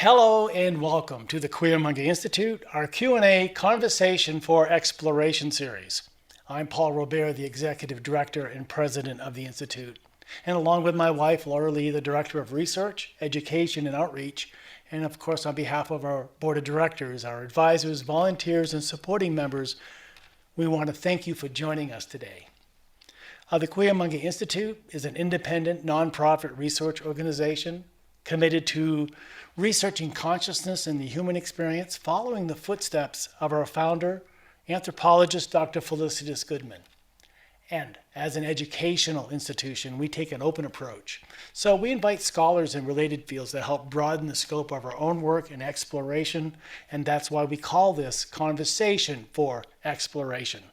Hello and welcome to the Cuyamonga Institute, our Q&A Conversation for Exploration series. I'm Paul Robert, the Executive Director and President of the Institute, and along with my wife, Laura Lee, the Director of Research, Education, and Outreach, and of course on behalf of our Board of Directors, our advisors, volunteers, and supporting members, we want to thank you for joining us today. The Cuyamonga Institute is an independent, nonprofit research organization committed to researching consciousness and the human experience, following the footsteps of our founder, anthropologist Dr. Felicitas Goodman. And as an educational institution, we take an open approach. So we invite scholars in related fields that help broaden the scope of our own work and exploration, and that's why we call this Conversation for Exploration.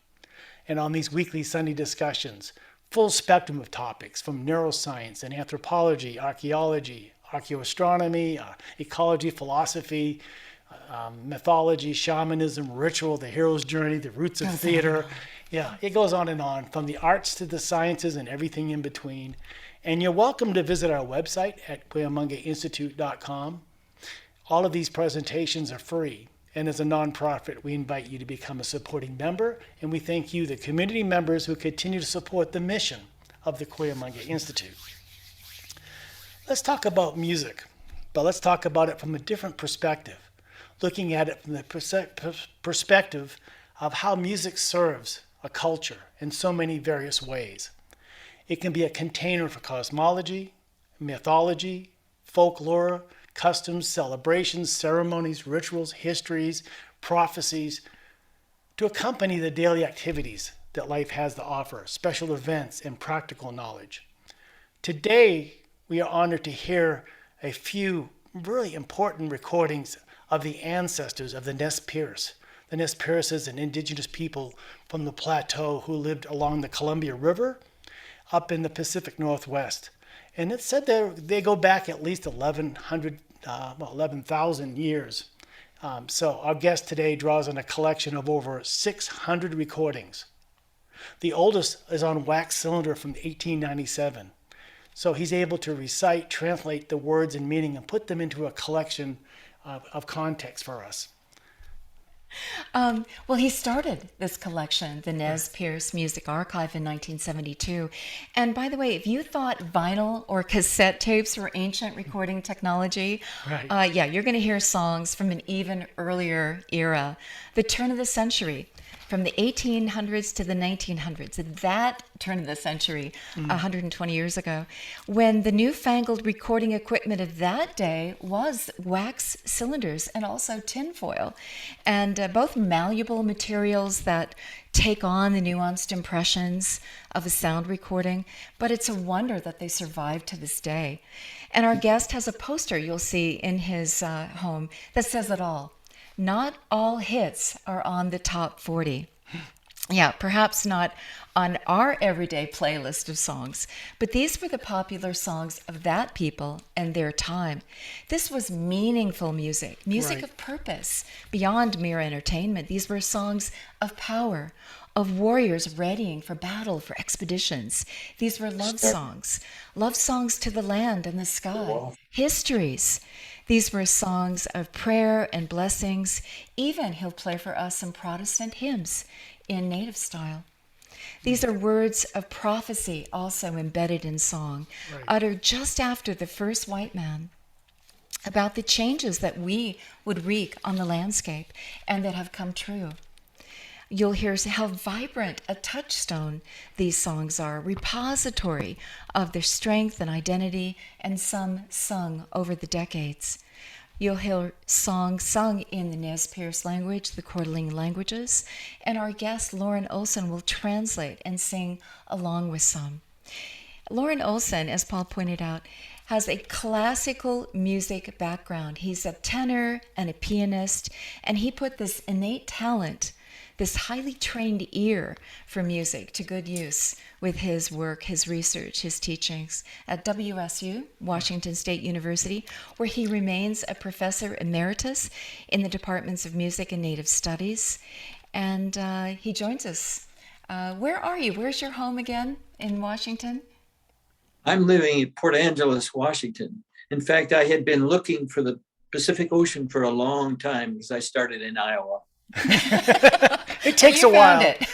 And on these weekly Sunday discussions, full spectrum of topics from neuroscience and anthropology, archaeology, archaeoastronomy, ecology, philosophy, mythology, shamanism, ritual, the hero's journey, the roots of theater. Yeah, it goes on and on, from the arts to the sciences and everything in between. And you're welcome to visit our website at cuyamongainstitute.com. All of these presentations are free. And as a nonprofit, we invite you to become a supporting member, and we thank you, the community members, who continue to support the mission of the Cuyamonga Institute. Let's talk about music, but let's talk about it from a different perspective, looking at it from the perspective of how music serves a culture in so many various ways. It can be a container for cosmology, mythology, folklore, customs, celebrations, ceremonies, rituals, histories, prophecies, to accompany the daily activities that life has to offer, special events, and practical knowledge. Today, we are honored to hear a few really important recordings of the ancestors of the Nez Perce. The Nez Perce is an indigenous people from the plateau who lived along the Columbia River up in the Pacific Northwest. And it's said they go back at least 11,000 years. So our guest today draws on a collection of over 600 recordings. The oldest is on wax cylinder from 1897. So he's able to recite, translate the words and meaning, and put them into a collection of context for us. Well, he started this collection, the Nez Perce Music Archive, in 1972. And by the way, if you thought vinyl or cassette tapes were ancient recording technology, Right. you're going to hear songs from an even earlier era, the turn of the century, from the 1800s to the 1900s, at that turn of the century, 120 years ago, when the newfangled recording equipment of that day was wax cylinders and also tinfoil, and both malleable materials that take on the nuanced impressions of a sound recording, but it's a wonder that they survive to this day. And our guest has a poster you'll see in his home that says it all. Not all hits are on the top 40. Yeah, perhaps not on our everyday playlist of songs, but these were the popular songs of that people and their time. This was meaningful music Right. of purpose, beyond mere entertainment. These were songs of power, of warriors readying for battle, for expeditions. These were love songs to the land and the sky, histories. These were songs of prayer and blessings. Even he'll play for us some Protestant hymns in native style. These are words of prophecy also embedded in song, Right. uttered just after the first white man, about the changes that we would wreak on the landscape and that have come true. You'll hear how vibrant a touchstone these songs are, repository of their strength and identity, and some sung over the decades. You'll hear songs sung in the Nez Perce language, the Coeur d'Alene languages, and our guest, Loran Olsen, will translate and sing along with some. Loran Olsen, as Paul pointed out, has a classical music background. He's a tenor and a pianist, and he put this innate talent, this highly trained ear for music, to good use with his work, his research, his teachings at WSU, Washington State University, where he remains a professor emeritus in the departments of music and native studies. And he joins us. Where are you? Where's your home again in Washington? I'm living in Port Angeles, Washington. In fact, I had been looking for the Pacific Ocean for a long time because I started in Iowa. It takes You a found while. it.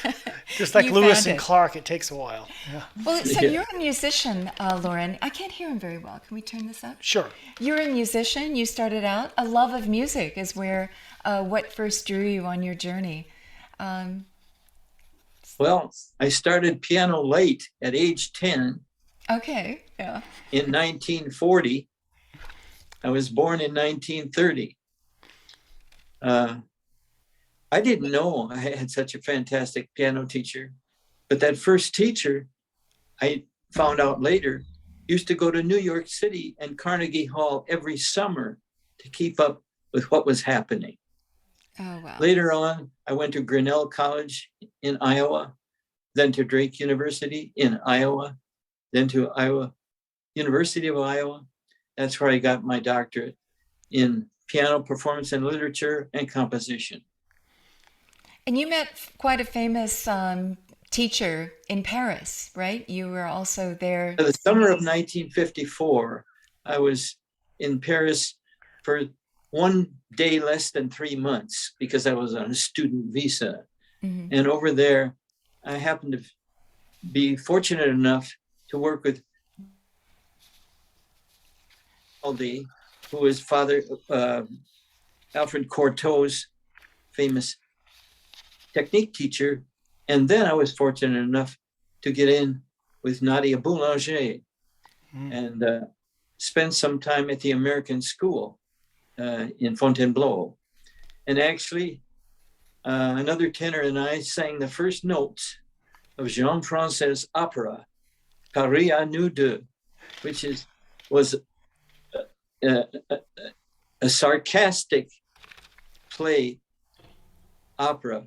Just like You Lewis found and it. Clark, it takes a while. Yeah. Well, so Yeah. you're a musician, Loran. I can't hear him very well. Can we turn this up? Sure. You're a musician. You started out. A love of music is where what first drew you on your journey. Um, Well, I started piano late at age 10 okay. Yeah. in 1940. I was born in 1930. I didn't know I had such a fantastic piano teacher, but that first teacher, I found out later, used to go to New York City and Carnegie Hall every summer to keep up with what was happening. Oh, wow. Later on, I went to Grinnell College in Iowa, then to Drake University in Iowa, then to Iowa University of Iowa. That's where I got my doctorate in piano performance and literature and composition. And you met quite a famous teacher in Paris, right? You were also there. In the summer of 1954, I was in Paris for 1 day less than 3 months because I was on a student visa. Mm-hmm. And over there, I happened to be fortunate enough to work with Aldi, who was Father Alfred Cortot's famous technique teacher. And then I was fortunate enough to get in with Nadia Boulanger and spend some time at the American School in Fontainebleau. And actually, another tenor and I sang the first notes of Jean-Francais's opera, Paris à nous deux, which was a sarcastic play opera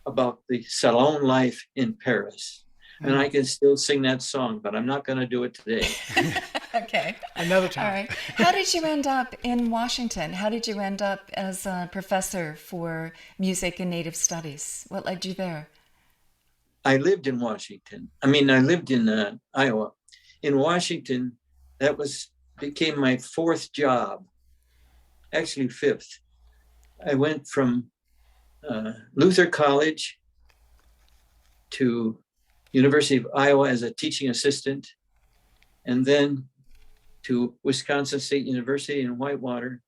about the salon life in Paris. And I can still sing that song, but I'm not going to do it today. Okay. Another time. All right. How did you end up in Washington? How did you end up as a professor for music and native studies? What led you there? I lived in Washington. I lived in Iowa. In Washington, that became my fourth job, actually fifth. I went from Luther College to University of Iowa as a teaching assistant, and then to Wisconsin State University in Whitewater.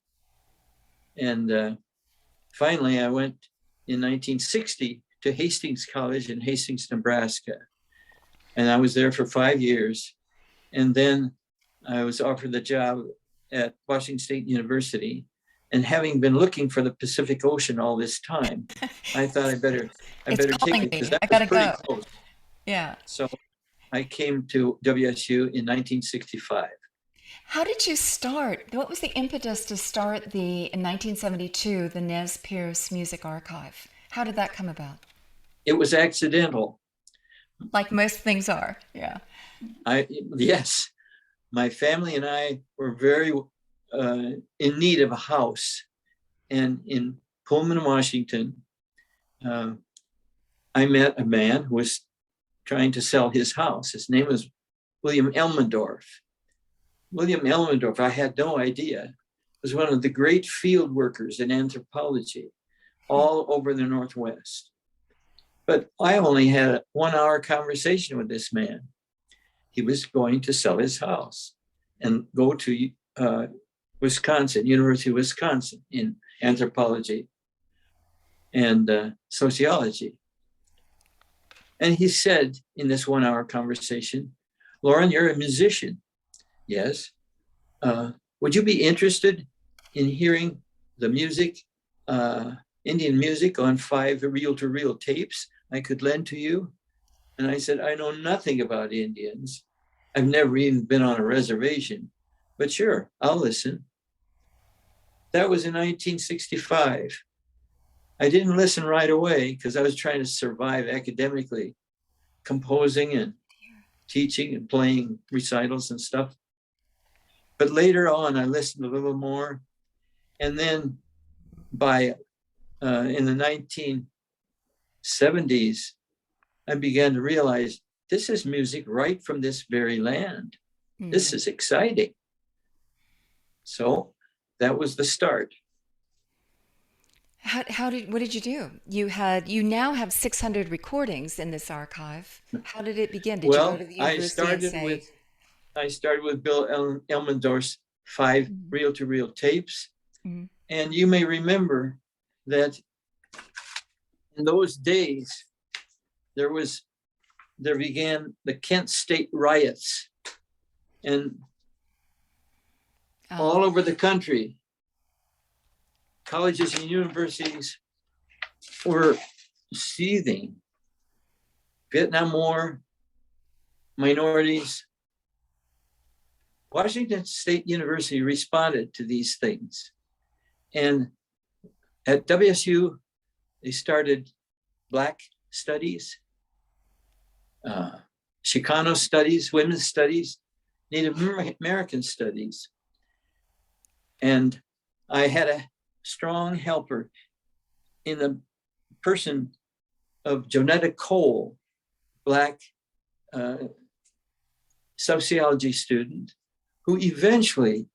And finally, I went in 1960 to Hastings College in Hastings, Nebraska. And I was there for 5 years. And then I was offered the job at Washington State University. And having been looking for the Pacific Ocean all this time, I thought I better take it because that was pretty close. Yeah. So I came to WSU in 1965. How did you start? What was the impetus to start in 1972, the Nez Perce Music Archive? How did that come about? It was accidental. Like most things are, yeah. Yes, my family and I were very in need of a house. And in Pullman, Washington, I met a man who was trying to sell his house. His name was William Elmendorf. William Elmendorf, I had no idea, was one of the great field workers in anthropology all over the Northwest. But I only had a 1 hour conversation with this man. He was going to sell his house and go to Wisconsin, University of Wisconsin in anthropology and sociology. And he said in this 1 hour conversation, "Loran, you're a musician." "Yes." "Would you be interested in hearing the music, Indian music on 5 reel-to-reel tapes I could lend to you?" And I said, "I know nothing about Indians. I've never even been on a reservation, but sure, I'll listen." That was in 1965. I didn't listen right away because I was trying to survive academically, composing and teaching and playing recitals and stuff. But later on, I listened a little more. And then in the 1970s, I began to realize this is music right from this very land. This is exciting. So that was the start. What did you do? You now have 600 recordings in this archive. How did it begin? Did you go to the university and say? I started with Bill Elmendorf's 5 reel-to-reel tapes. Mhm. And you may remember that in those days, there began the Kent State riots. And all over the country, colleges and universities were seething. Vietnam War, minorities. Washington State University responded to these things. And at WSU, they started Black studies, Chicano studies, women's studies, Native American studies. And I had a strong helper in the person of Jonetta Cole, Black sociology student, who eventually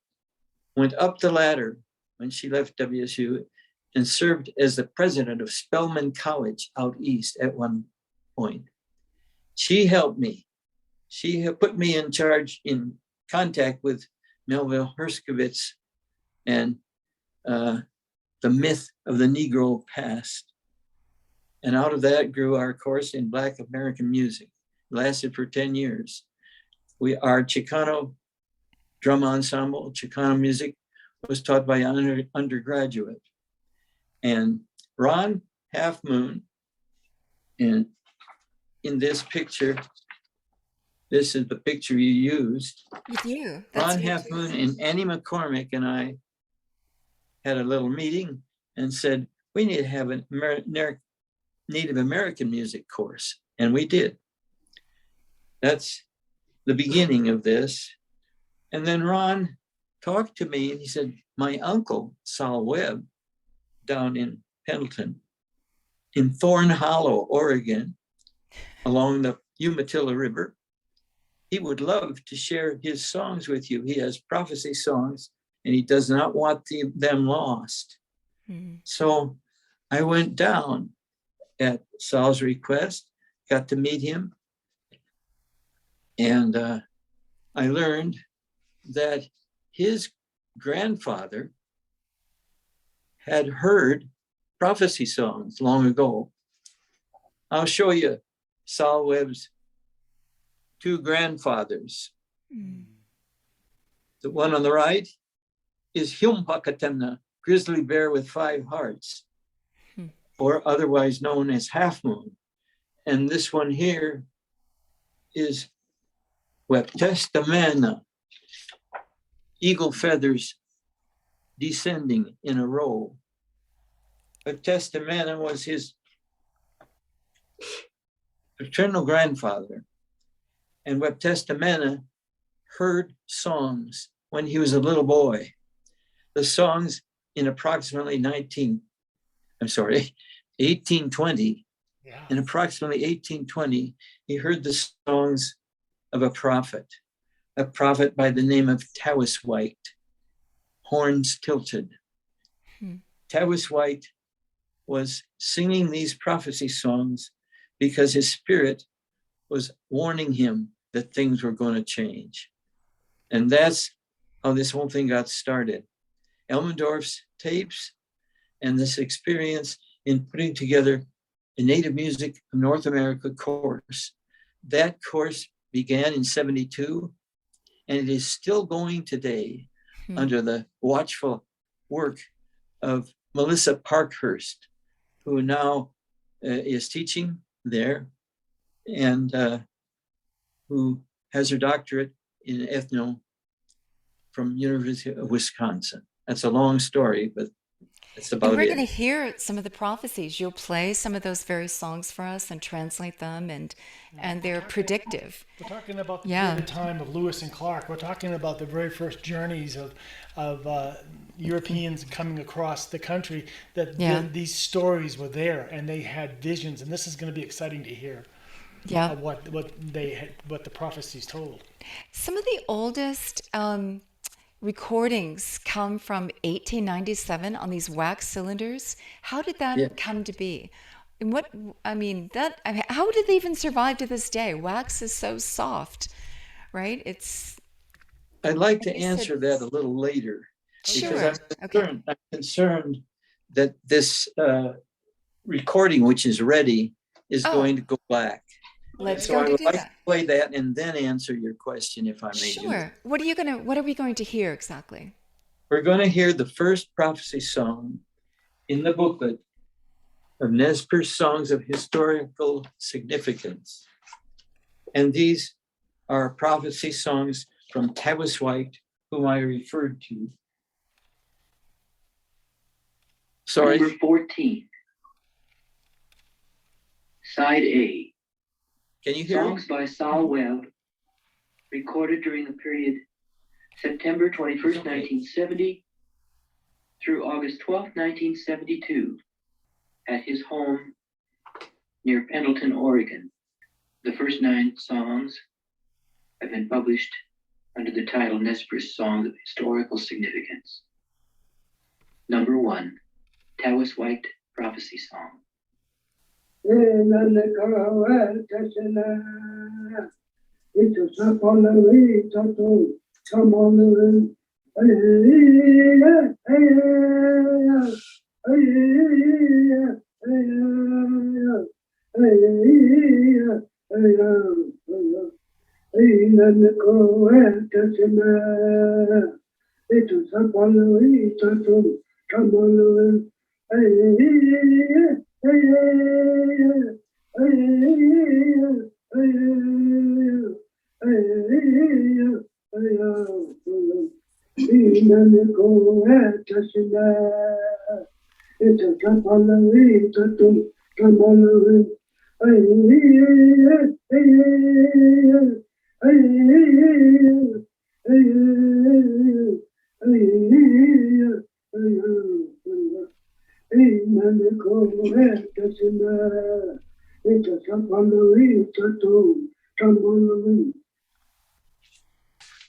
went up the ladder when she left WSU and served as the president of Spelman College out east at one point. She helped me. She put me in contact with Melville Herskovitz and the myth of the Negro past. And out of that grew our course in Black American music. It lasted for 10 years. Our Chicano drum ensemble, Chicano music, was taught by an undergraduate. And Ron Half Moon, and in this picture, this is the picture you used. With you. Ron Half Moon and Annie McCormick and I had a little meeting and said, we need to have a Native American music course. And we did. That's the beginning of this. And then Ron talked to me and he said, my uncle, Sol Webb, down in Pendleton, in Thorn Hollow, Oregon, along the Umatilla River, he would love to share his songs with you. He has prophecy songs and he does not want them lost. Mm-hmm. So I went down at Sol's request, got to meet him, and I learned that his grandfather had heard prophecy songs long ago. I'll show you Sol Webb's 2 grandfathers. Mm. The one on the right is Humpakatemna, grizzly bear with 5 hearts, or otherwise known as Half Moon. And this one here is Weptestamana, eagle feathers descending in a row. Weptestamana was his paternal grandfather. And Weptestamana heard songs when he was a little boy. The songs in approximately 1820. Yeah. In approximately 1820, he heard the songs of a prophet by the name of Tawas White, horns tilted. Tawas White was singing these prophecy songs because his spirit was warning him that things were going to change. And that's how this whole thing got started. Elmendorf's tapes and this experience in putting together a Native Music of North America course. That course began in 1972, and it is still going today under the watchful work of Melissa Parkhurst, who now is teaching there and who has her doctorate in ethno from University of Wisconsin. That's a long story, but that's about it. And we're going to hear some of the prophecies. You'll play some of those very songs for us and translate them, and they're predictive. We're talking about the time of Lewis and Clark. We're talking about the very first journeys of Europeans coming across the country, these stories were there and they had visions, and this is going to be exciting to hear. Yeah, what the prophecies told. Some of the oldest recordings come from 1897 on these wax cylinders. How did that Yeah. come to be? And how did they even survive to this day? Wax is so soft, right? I'd like to you said- answer that a little later because Sure. I'm concerned that this recording, which is ready, is going to go black. Let's So go I to would do like that. to play that and then answer your question, if I may do that. Sure. What are we going to hear exactly? We're going to hear the first prophecy song in the booklet of Nez Perce Songs of Historical Significance. And these are prophecy songs from Tawas White, whom I referred to. Sorry. Number 14. Side A. Can you hear me? Songs by Saul Webb, recorded during the period September 21st, 1970 through August 12th, 1972, at his home near Pendleton, Oregon. The first 9 songs have been published under the title Nez Perce Songs of Historical Significance. Number 1, Tawas White Prophecy Song.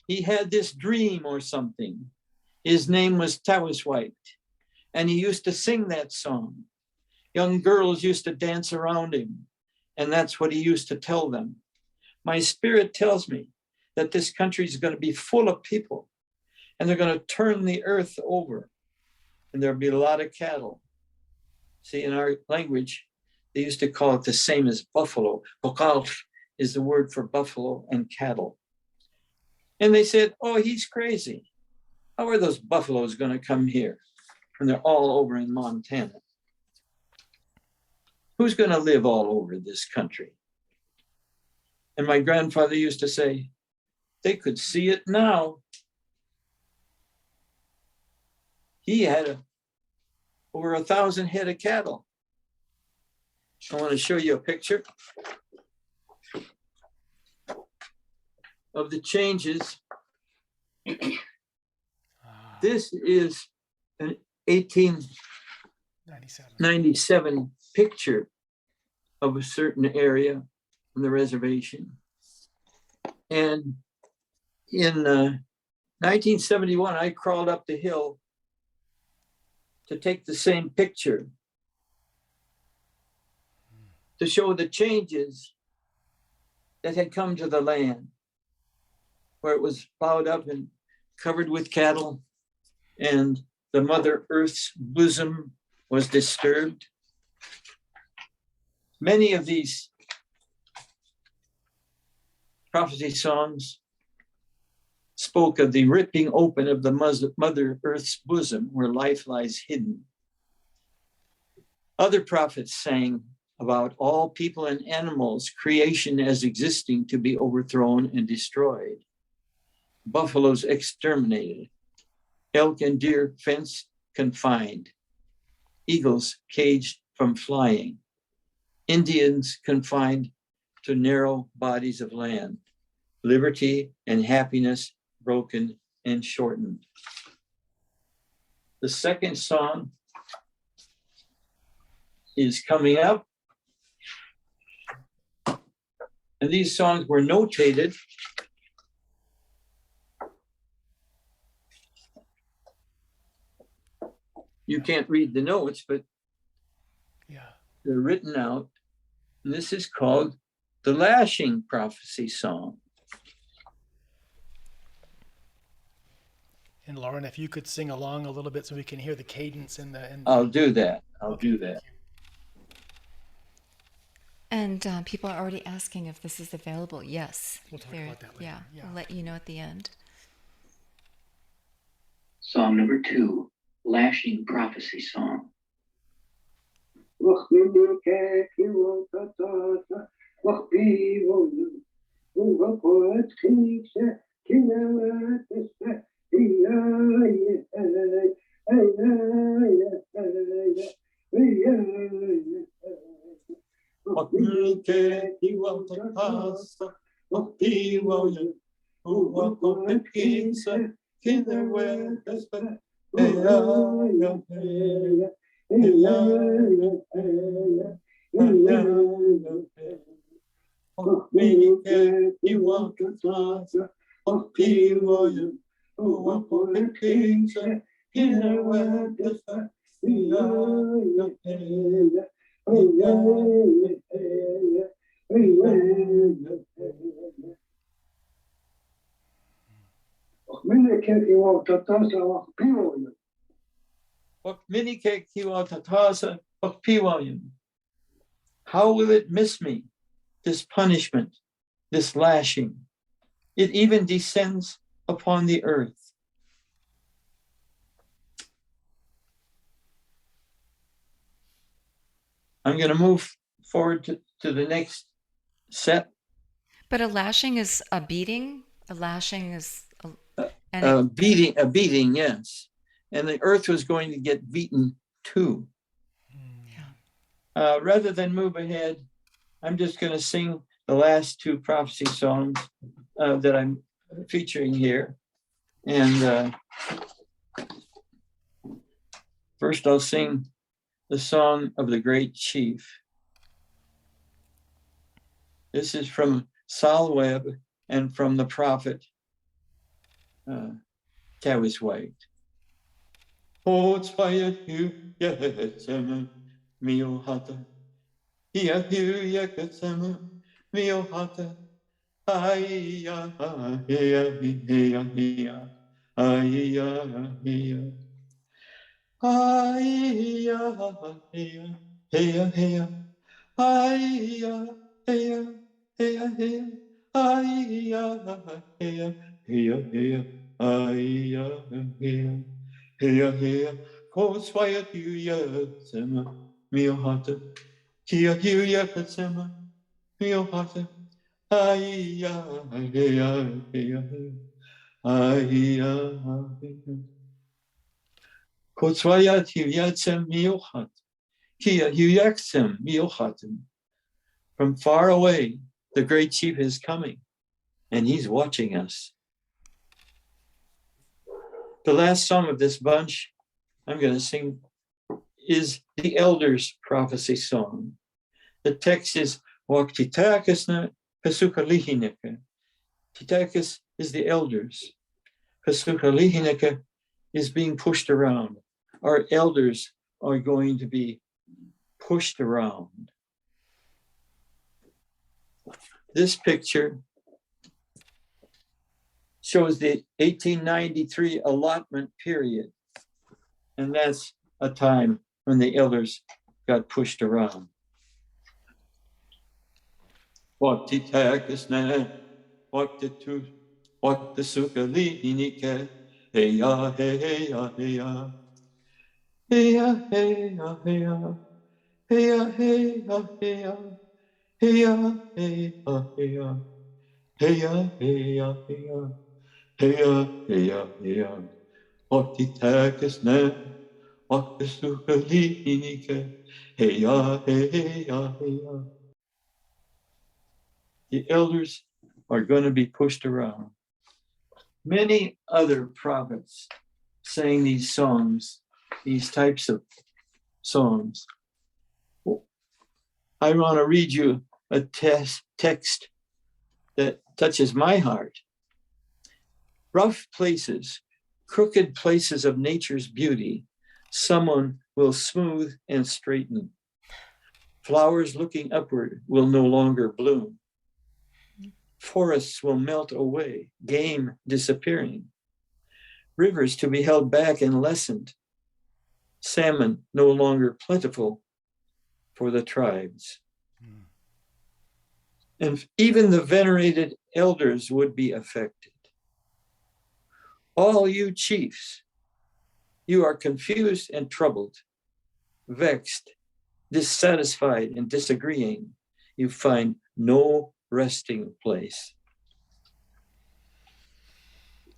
He had this dream or something. His name was Tawas White, and he used to sing that song. Young girls used to dance around him, and that's what he used to tell them. My spirit tells me that this country is going to be full of people, and they're going to turn the earth over, and there'll be a lot of cattle. See, in our language, they used to call it the same as buffalo. Bokal is the word for buffalo and cattle. And they said, oh, he's crazy. How are those buffaloes going to come here? And they're all over in Montana. Who's going to live all over this country? And my grandfather used to say, they could see it now. He had over 1,000 head of cattle. I want to show you a picture of the changes. This is an 1897 picture of a certain area on the reservation. And in 1971, I crawled up the hill to take the same picture to show the changes that had come to the land, where it was plowed up and covered with cattle, and the Mother Earth's bosom was disturbed. Many of these prophecy songs spoke of the ripping open of the Mother Earth's bosom where life lies hidden. Other prophets sang about all people and animals, creation as existing to be overthrown and destroyed. Buffaloes exterminated, elk and deer fenced, confined, eagles caged from flying, Indians confined to narrow bodies of land, liberty and happiness broken and shortened. The second song is coming up. And these songs were notated You can't read the notes, but Yeah. they're written out. And this is called the Lashing Prophecy Song. And Loran, if you could sing along a little bit so we can hear the cadence in the. I'll do that. I'll Okay, do thank that. you. And people are already asking if this is available. Yes. We'll talk There- about that later. Yeah, Yeah. we'll let you know at the end. Song number 2, Lashing Prophecy Song. How will it miss me, this punishment, this lashing? It even descends upon the earth. I'm going to move forward to the next set. But a lashing is a beating. A lashing is A beating, yes. And the earth was going to get beaten too. Yeah. Rather than move ahead, I'm just going to sing the last 2 prophecy songs that I'm featuring here. And first I'll sing the song of the great chief. This is from Sol Webb and from the prophet Tavis White. O tzvayat hu yetzem miohata, hiya hu yetzem miohata, hiya hiya hiya hiya hiya hiya. Hiya, hiya, hiya, hiya, hiya, hiya, hiya, hiya, hiya, hiya, hiya, hiya, hiya, hiya, hiya, hiya. Kosvaya hiya, sema, miohata, hiya, hiya, sema, miohata, hiya, hiya, hiya, hiya, hiya. Kotzvayat Hiyatzem Miochat, Kia Huyaxem Miochatim. From far away, the great chief is coming, and he's watching us. The last song of this bunch I'm going to sing is the Elders' Prophecy Song. The text is Waktitakasna Pesukalihineka. Titakas is the elders. Pesukalihineka is being pushed around. Our elders are going to be pushed around. This picture shows the 1893 allotment period. And that's a time when the elders got pushed around. What the takasna, what the tu, what the sukalihinike, hey ya, hey ya, hey ya. Hey ya, hey ya, hey ya, hey ya, hey ya, hey ya, hey ya, hey ya, hey ya, hey ya, hey ya, hey ya, hey ya, hey ya, hey ya. Och die Tagesnähe, och det stora linike, hey ya, hey ya, hey ya. The elders are going to be pushed around. Many other prophets sang these songs, these types of songs. I want to read you a text that touches my heart. Rough places, crooked places of nature's beauty, someone will smooth and straighten. Flowers looking upward will no longer bloom. Forests will melt away, game disappearing. Rivers to be held back and lessened. Salmon no longer plentiful for the tribes. And even the venerated elders would be affected. All you chiefs, you are confused and troubled, vexed, dissatisfied, and disagreeing. You find no resting place.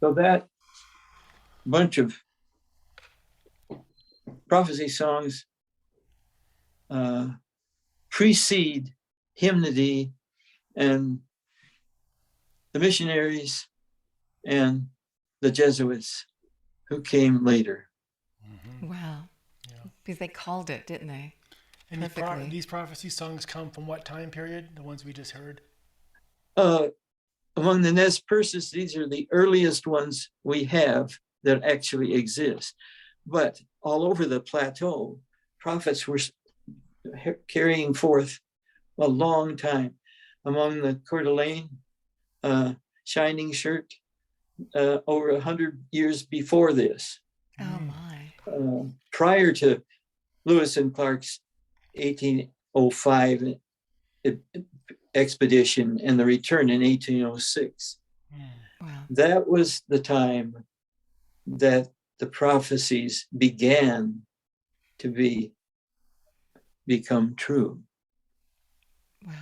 So that bunch of prophecy songs precede hymnody and the missionaries and the Jesuits who came later. Wow. Yeah. Because they called it, didn't they? And Perfectly. these prophecy songs come from what time period? The ones we just heard? Among the Nez Perces, these are the earliest ones we have that actually exist. But all over the plateau, prophets were carrying forth a long time. Among the Coeur d'Alene, Shining Shirt, over 100 years before this. Oh my. Prior to Lewis and Clark's 1805 expedition and the return in 1806. Wow. That was the time that the prophecies began to become true. Wow.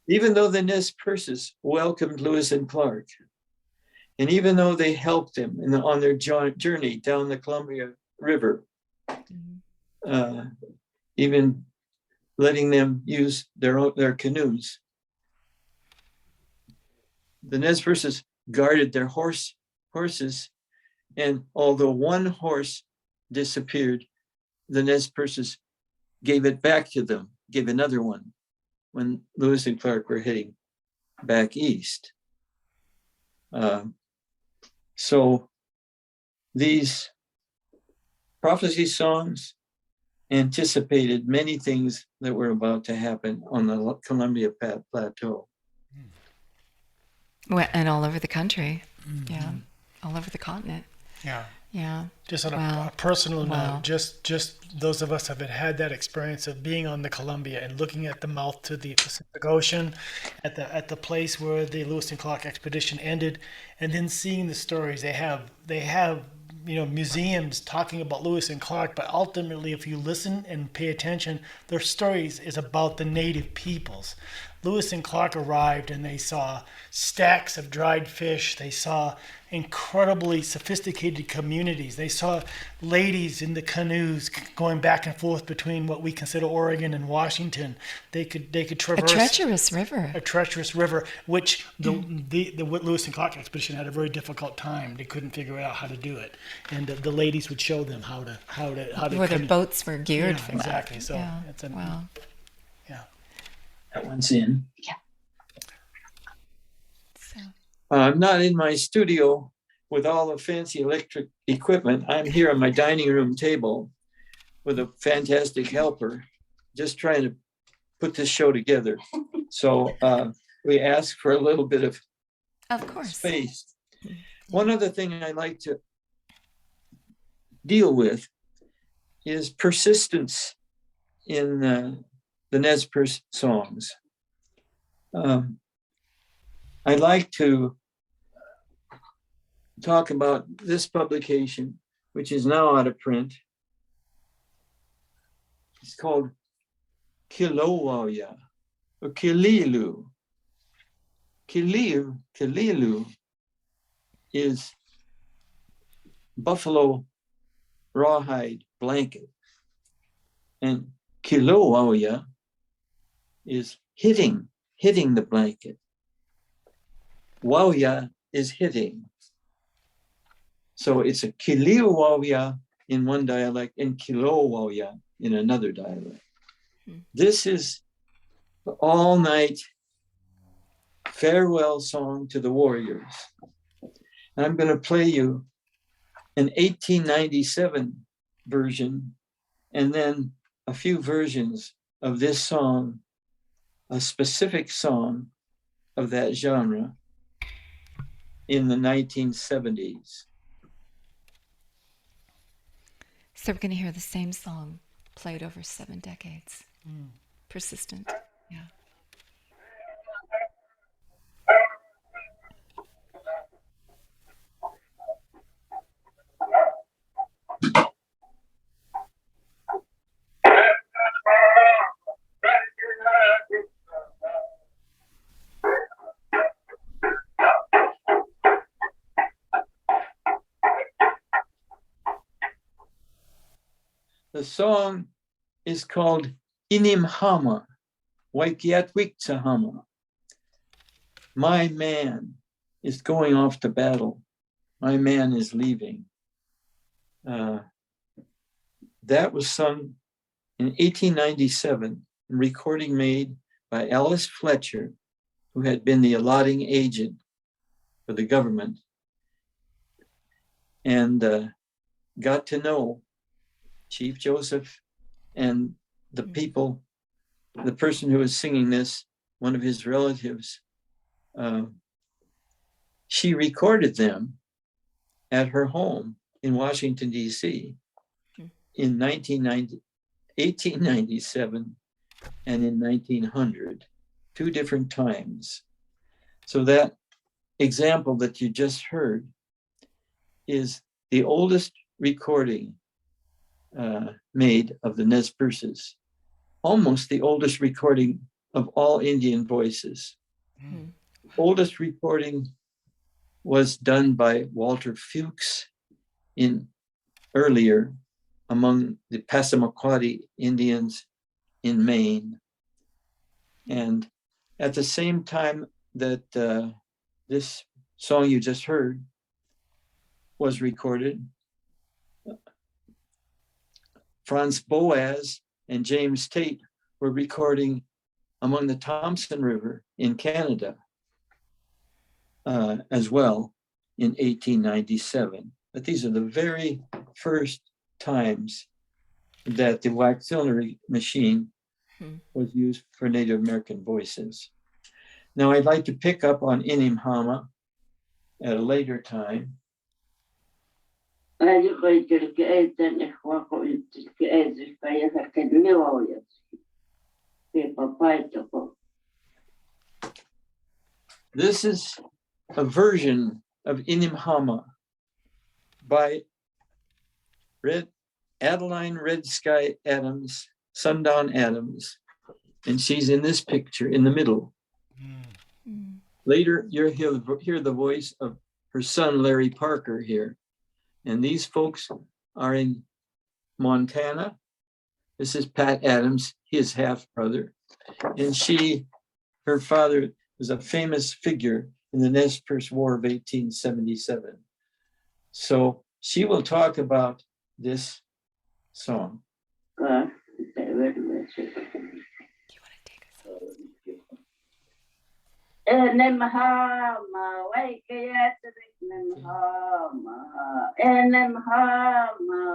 Even though the Nez Perces welcomed Lewis and Clark, and even though they helped them on their journey down the Columbia River, even letting them use their canoes, the Nez Perces guarded their horses, and although one horse disappeared, the Nez Perces gave it back to them, gave another one when Lewis and Clark were heading back east. So these prophecy songs anticipated many things that were about to happen on the Columbia Plateau. Well, and all over the country. Yeah. All over the continent. Yeah. Yeah. Just on Wow. a personal Wow. note, just those of us have had that experience of being on the Columbia and looking at the mouth to the Pacific Ocean, at the place where the Lewis and Clark expedition ended, and then seeing the stories they have museums talking about Lewis and Clark, but ultimately, if you listen and pay attention, their stories is about the native peoples. Lewis and Clark arrived and they saw stacks of dried fish. They saw incredibly sophisticated communities. They saw ladies in the canoes going back and forth between what we consider Oregon and Washington. They could traverse A treacherous river, which the Lewis and Clark expedition had a very difficult time. They couldn't figure out how to do it, and the ladies would show them how to where their boats were geared for exactly. that. So Yeah. it's Wow. That one's in. Yeah. So. I'm not in my studio with all the fancy electric equipment. I'm here on my dining room table with a fantastic helper, just trying to put this show together. So we ask for a little bit of course. space. One other thing I like to deal with is persistence in the Nez Perce songs. I'd like to talk about this publication, which is now out of print. It's called Kilauea, or Kililu. Kililu is buffalo rawhide blanket. And Kilauea is hitting the blanket. Wauya is hitting. So it's a Kilauea in one dialect and Kilauea in another dialect. This is the all-night farewell song to the warriors. And I'm going to play you an 1897 version and then a few versions of this song, a specific song of that genre in the 1970s. So we're going to hear the same song played over 7 decades. Persistent. Yeah. The song is called Inim Hama, Waikiatwiksahama. My man is going off to battle. My man is leaving. That was sung in 1897, a recording made by Alice Fletcher, who had been the allotting agent for the government, and got to know Chief Joseph and the people, the person who was singing this, one of his relatives. She recorded them at her home in Washington, D.C. in 1897 and in 1900, 2 different times. So that example that you just heard is the oldest recording made of the Nez Perces, almost the oldest recording of all Indian voices. Oldest recording was done by Walter Fuchs earlier among the Passamaquoddy Indians in Maine. And at the same time that this song you just heard was recorded, Franz Boas and James Tate were recording among the Thompson River in Canada as well in 1897. But these are the very first times that the waxillary machine was used for Native American voices. Now I'd like to pick up on Inim Hama at a later time. This is a version of Inim Hama by Adeline Red Sky Adams, Sundown Adams, and she's in this picture in the middle. Later, you'll hear the voice of her son, Larry Parker, here. And these folks are in Montana. This is Pat Adams, his half-brother. And her father was a famous figure in the Nez Perce War of 1877. So she will talk about this song. Do you want to take us home?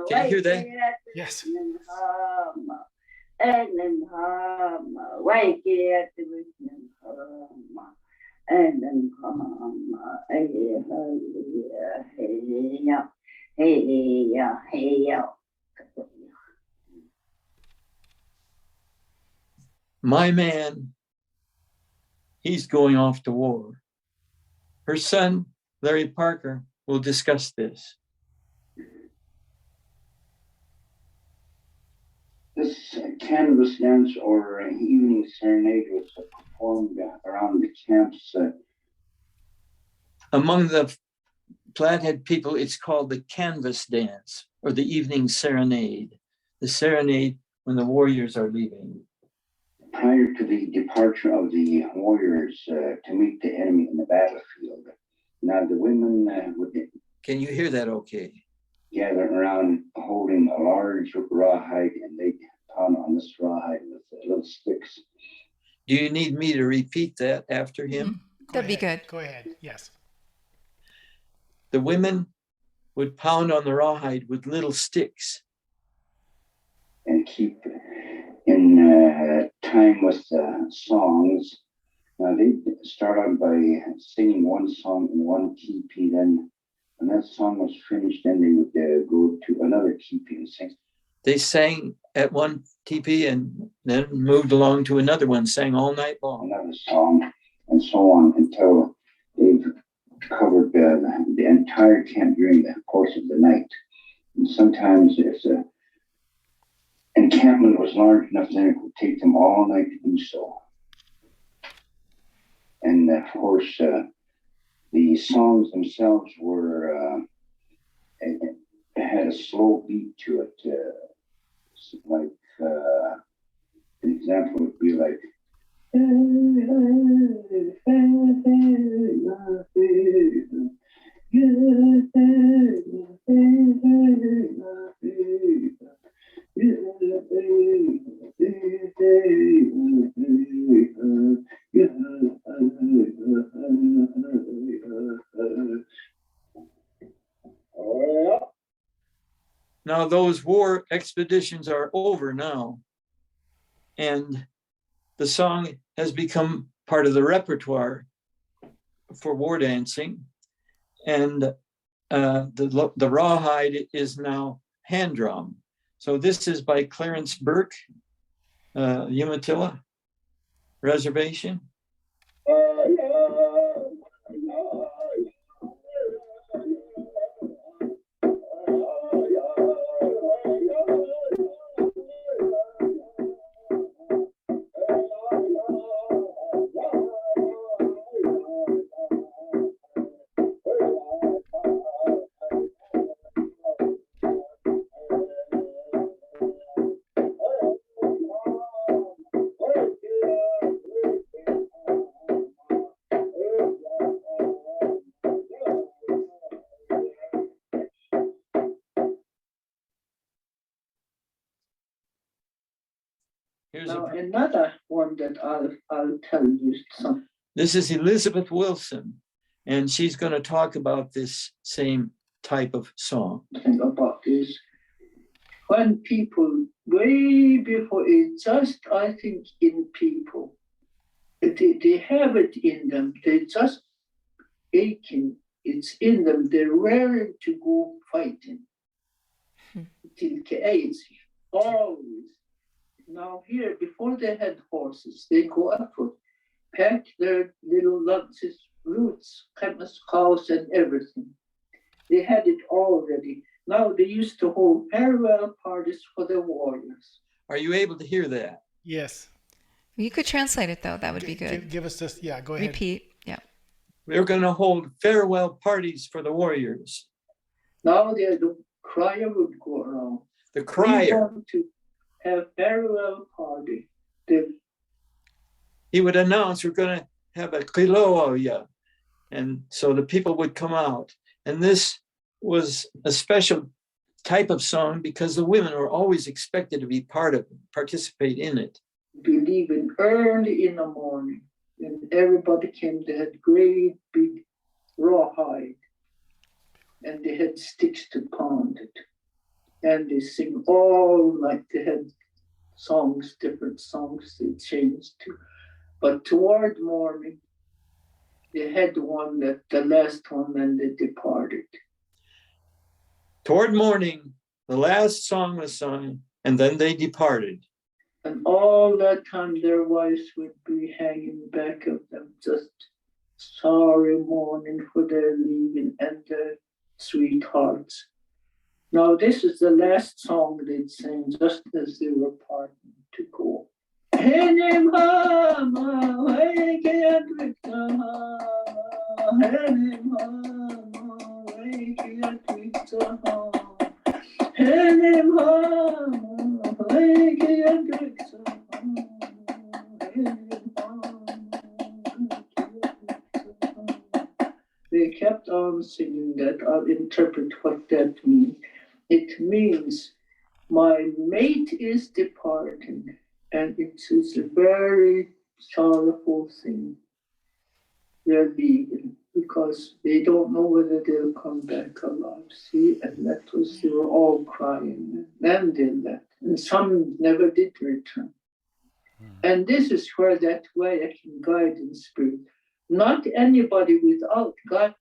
Can you hear that? Yes. My man, he's going off to war. Her son, Larry Parker, will discuss this. This canvas dance or evening serenade was performed around the camps. Among the Flathead people, it's called the canvas dance or the evening serenade. The serenade when the warriors are leaving. Prior to the departure of the warriors to meet the enemy in the battlefield. Now the women would Can you hear that okay? gather around holding a large rawhide, and they pound on this rawhide with little sticks. Do you need me to repeat that after him? That'd be good. Go ahead. Yes. The women would pound on the rawhide with little sticks. and keep in time with the songs. Now they start out by singing one song in one teepee, then when that song was finished, then they would go to another teepee and sing. They sang at one teepee and then moved along to another one, sang all night long. Another song, and so on until they've covered the entire camp during the course of the night. And sometimes if the encampment was large enough, then it would take them all night to do so. And of course, the songs themselves were had a slow beat to it. Like an example would be like. Now those war expeditions are over now, and the song has become part of the repertoire for war dancing, and the rawhide is now hand drum. So this is by Clarence Burke, Umatilla Reservation. Here's now another one that I'll tell you some. This is Elizabeth Wilson, and she's going to talk about this same type of song. Think about this. When people, way before it, just I think in people, they have it in them. They just aching. It's in them. They're raring to go fighting. Till AIDS, always. Now here, before they had horses, they go afoot, pack their little lunches, roots, camas, cows, and everything. They had it all ready. Now they used to hold farewell parties for the warriors. Are you able to hear that? Yes. You could translate it, though. That would be good. Give us this. Yeah, go ahead. Repeat. Yeah. We're going to hold farewell parties for the warriors. Now the crier would go around. The crier. We want to have farewell party. He would announce, we're going to have a kiloa, and so the people would come out. And this was a special type of song because the women were always expected to be participate in it. Believe in early in the morning, and everybody came. They had great big rawhide, and they had sticks to pound it. And they sing all night. They had songs, different songs they changed to. But toward morning, they had one that the last one, and they departed. Toward morning, the last song was sung, and then they departed. And all that time, their wives would be hanging back of them, just sorry mourning for their leaving and their sweethearts. Now, this is the last song they'd sing just as they were parting to go. They kept on singing that. I'll interpret what that means. It means my mate is departing, and it is a very sorrowful thing. They're leaving because they don't know whether they'll come back alive. See, and that was, they were all crying. Then they left. and some never did return. And this is where that way I can guide in spirit. Not anybody without God.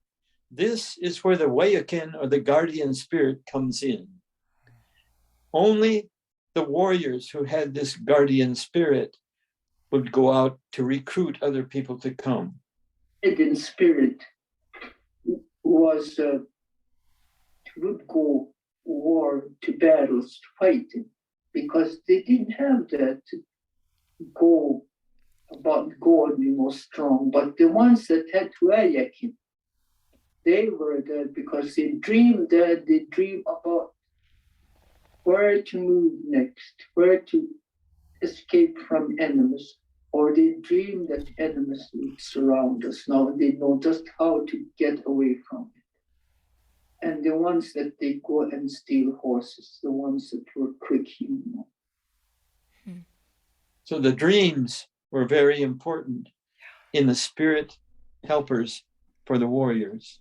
This is where the Wayakin or the guardian spirit comes in. Only the warriors who had this guardian spirit would go out to recruit other people to come. In spirit was would go war to battles to fighting because they didn't have that to go about God being more strong. But the ones that had Wayakin, they were there because they dreamed that they dream about where to move next, where to escape from enemies, or they dream that enemies would surround us. Now they know just how to get away from it. And the ones that they go and steal horses, the ones that were quick, So the dreams were very important in the spirit helpers for the warriors.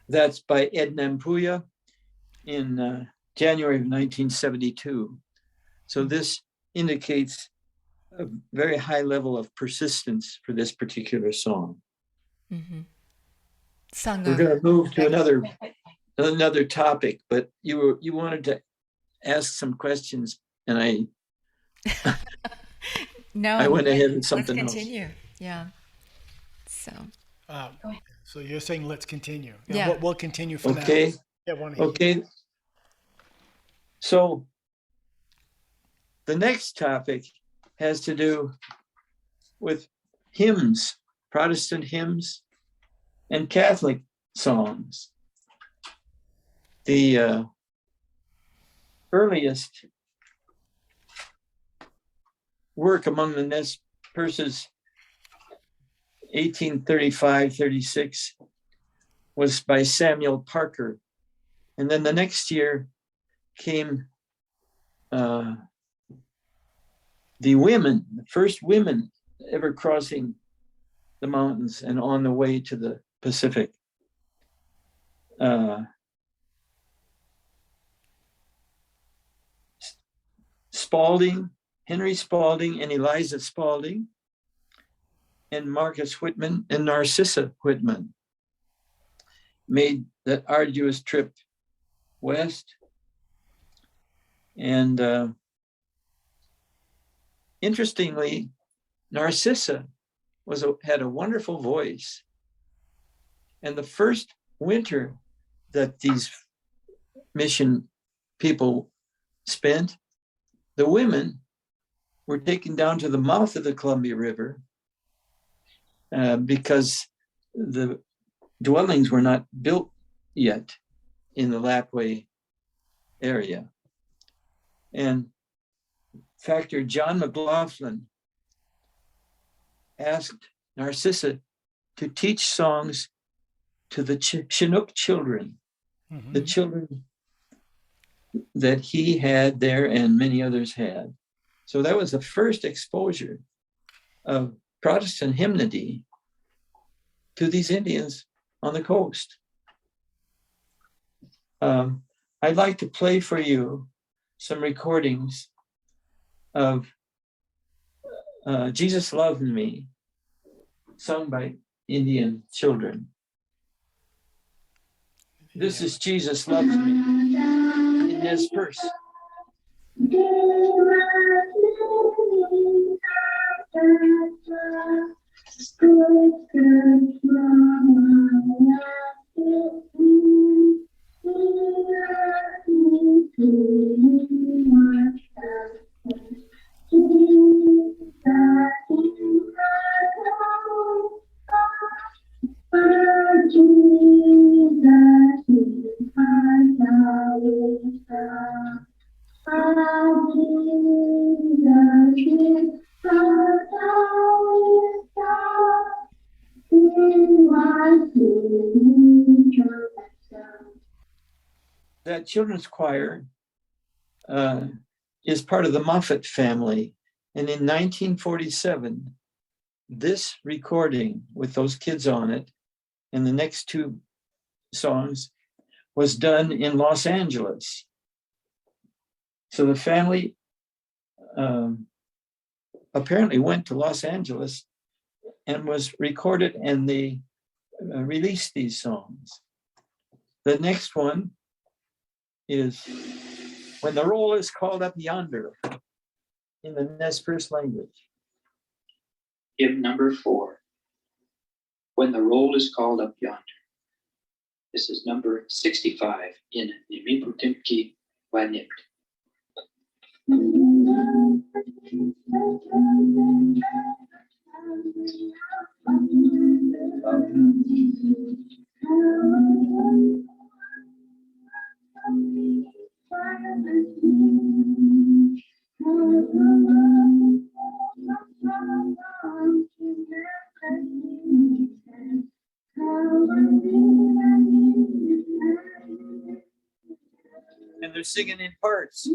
That's by Ed Nampuya in January of 1972. So this indicates a very high level of persistence for this particular song. Mm-hmm. We're going to move to another topic, but you wanted to ask some questions, and I went ahead with something else. Let's continue. Yeah. So. So you're saying let's continue. Yeah. We'll continue for now. Okay. Yeah, okay. So the next topic has to do with hymns, Protestant hymns, and Catholic songs. The earliest work among the Nez Perces, 1835-36, was by Samuel Parker. And then the next year came the first women ever crossing the mountains and on the way to the Pacific. Henry Spalding and Eliza Spalding, and Marcus Whitman and Narcissa Whitman made that arduous trip west. And interestingly, Narcissa had a wonderful voice. And the first winter that these mission people spent, the women were taken down to the mouth of the Columbia River because the dwellings were not built yet in the Lapway area. And Factor John McLaughlin asked Narcissa to teach songs to the Chinook children, the children that he had there and many others had. So that was the first exposure of Protestant hymnody to these Indians on the coast. I'd like to play for you some recordings of Jesus Loved Me, sung by Indian children. This is Jesus Loves Me in Nez Perce. That children's choir is part of the Moffat family. And in 1947, this recording with those kids on it and the next two songs was done in Los Angeles. So the family apparently went to Los Angeles and was recorded, and they released these songs. The next one is When the Roll is Called Up Yonder in the Nez Perce language. Hymn number 4. When the Roll is Called Up Yonder. This is number 65 in Nimiputimki Wanit. And they're singing in parts.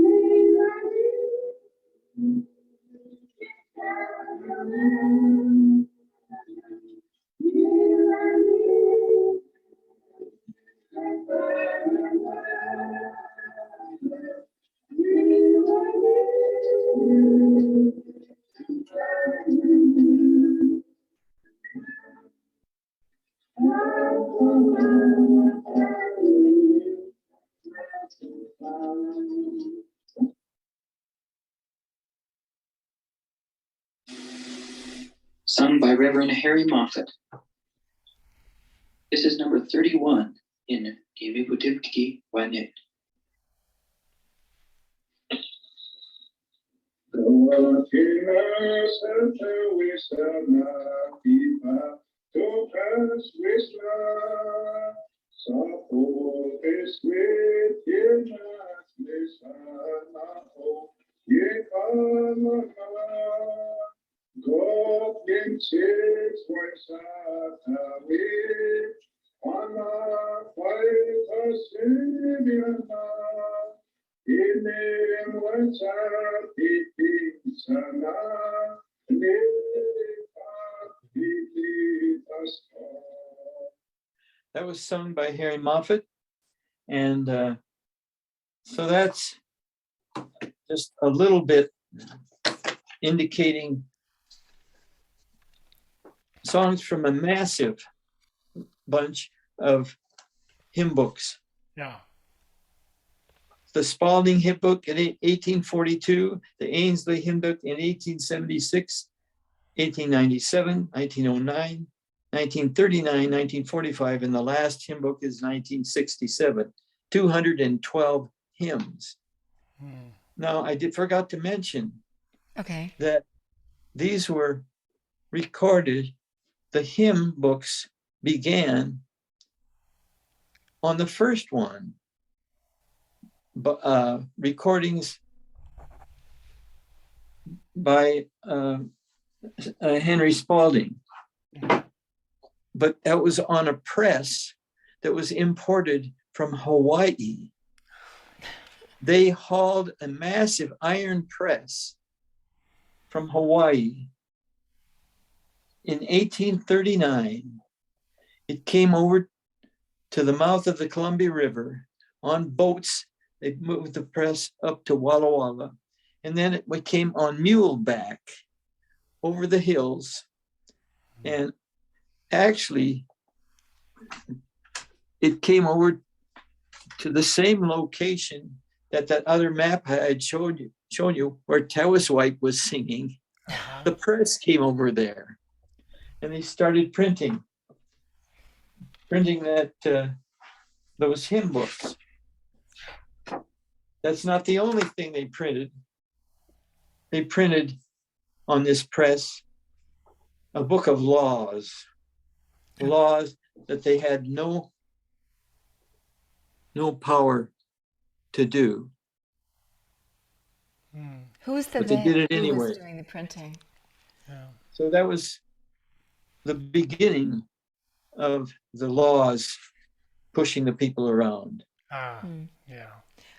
Sung by Reverend Harry Moffat. This is number 31 in Nimiputimki Wanit. That was sung by Harry Moffat. And so that's just a little bit indicating songs from a massive bunch of hymn books. Yeah. The Spalding hymn book in 1842, the Ainsley hymn book in 1876, 1897, 1909, 1939, 1945, and the last hymn book is 1967, 212 hymns. Now, I forgot to mention that these were recorded, the hymn books began on the first one, recordings by Henry Spalding. But that was on a press that was imported from Hawaii. They hauled a massive iron press from Hawaii. In 1839, it came over to the mouth of the Columbia River on boats. They moved the press up to Walla Walla. And then it came on muleback over the hills. And actually, it came over to the same location that other map I had shown you where Tawaswipe was singing. The press came over there. and they started printing those hymn books. That's not the only thing they printed. They printed on this press a book of laws that they had no power to do. Who was the But they did it who anyway. was doing the printing? Yeah. So that was the beginning of the laws pushing the people around. Yeah.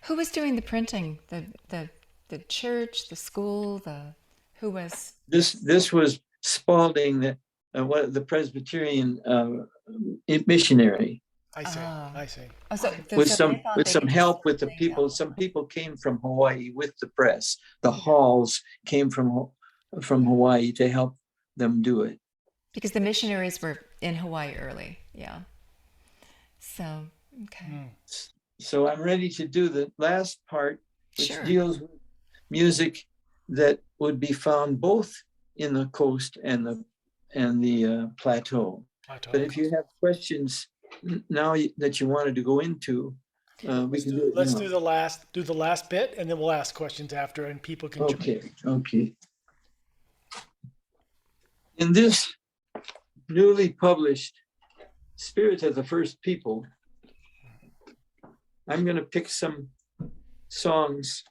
Who was doing the printing? The church, the school, who was? This was Spalding, the Presbyterian missionary, I see. Oh. I see. Oh, so with so some they thought with they some could help just with the lay people. down. Some people came from Hawaii with the press. The Halls came from Hawaii to help them do it. Because the missionaries were in Hawaii early, yeah. So, okay. So I'm ready to do the last part, which Sure. deals with music that would be found both in the coast and the plateau. But if you have questions now that you wanted to go into, we can do it Let's now. do the last bit, and then we'll ask questions after, and people can join. Okay. In this newly published Spirit of the First People, I'm going to pick some songs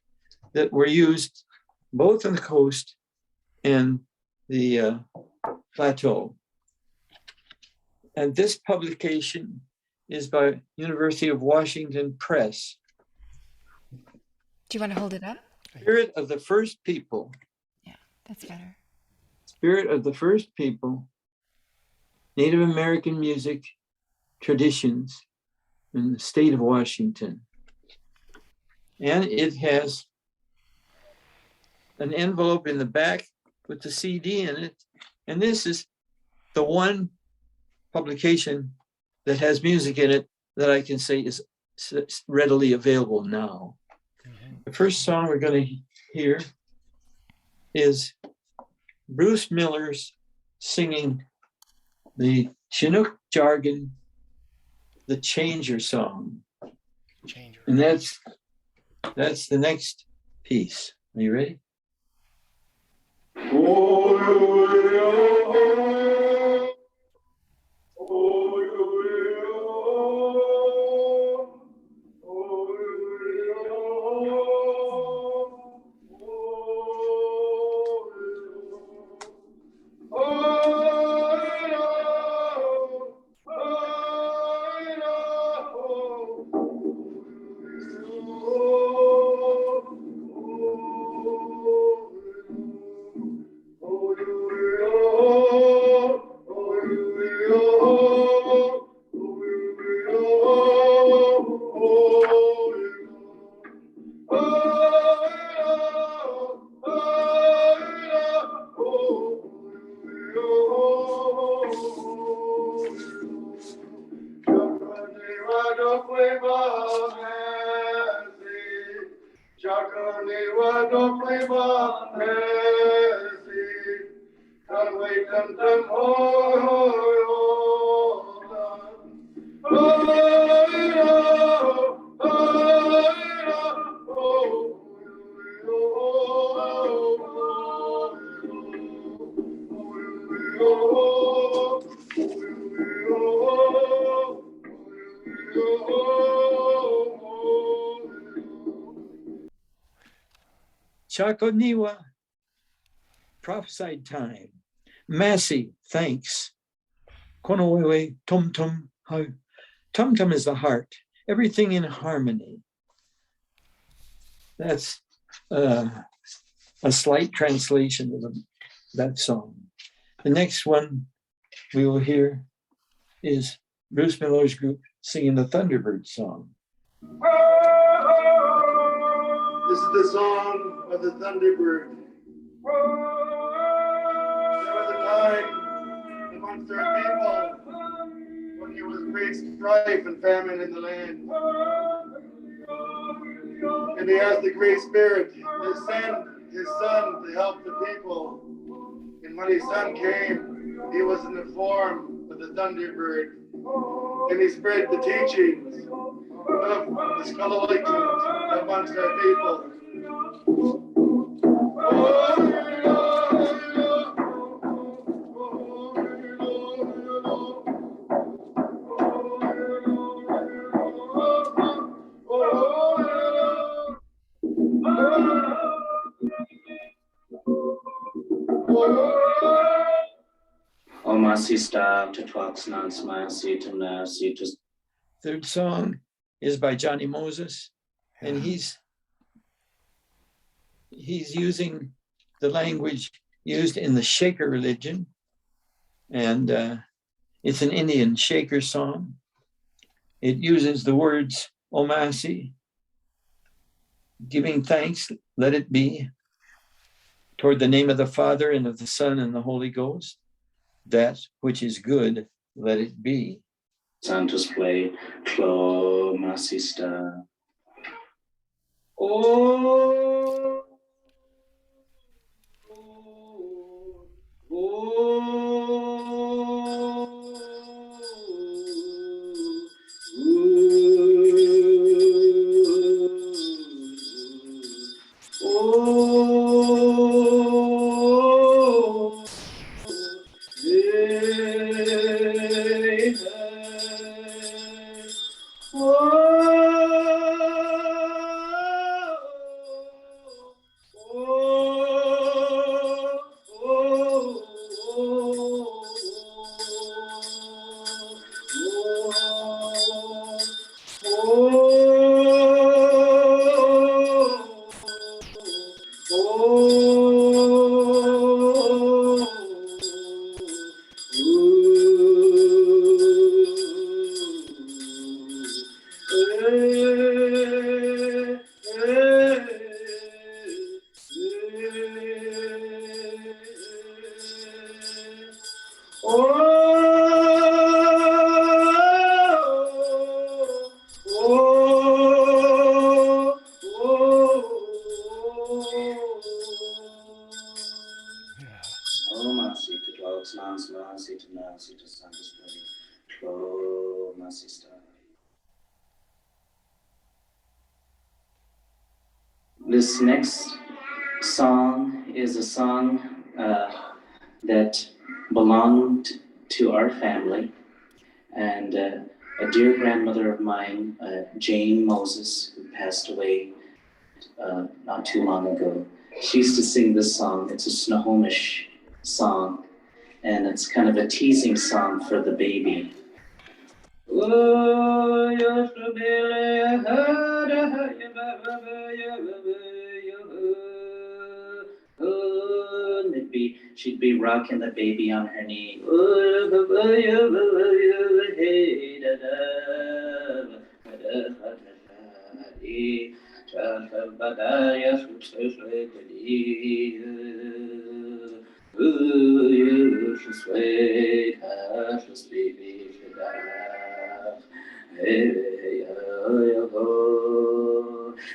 that were used both on the coast and the plateau. And this publication is by University of Washington Press. Do you want to hold it up? Spirit of the First People. Yeah, that's better. Spirit of the First People, Native American music, traditions in the state of Washington. And it has an envelope in the back with the CD in it. And this is the one publication that has music in it that I can say is readily available now. The first song we're going to hear is Bruce Miller's singing the Chinook jargon, the Changer song. Changer. And that's the next piece. Are you ready? Chakoniwa, prophesied time. Massey, thanks. Konowewe, tum tum, how? Tum tum is the heart, everything in harmony. That's a slight translation of that song. The next one we will hear is Bruce Miller's group singing the Thunderbird song. This is the song of the Thunderbird. There was a time amongst our people when there was great strife and famine in the land. And he asked the Great Spirit to send his son to help the people. And when his son came, he was in the form of the thunderbird, and he spread the teachings of the skull enlightenment amongst our people. Third song is by Johnny Moses, and he's using the language used in the Shaker religion, and it's an Indian Shaker song. It uses the words Omasi, giving thanks, let it be, toward the name of the Father and of the Son and the Holy Ghost. That which is good, let it be. Santos play Clo Masista. Oh, oh, This next song is a song that belonged to our family, and a dear grandmother of mine, Jane Moses, who passed away not too long ago. She used to sing this song. It's a Snohomish song, and it's kind of a teasing song for the baby. She'd be rocking the baby on her knee.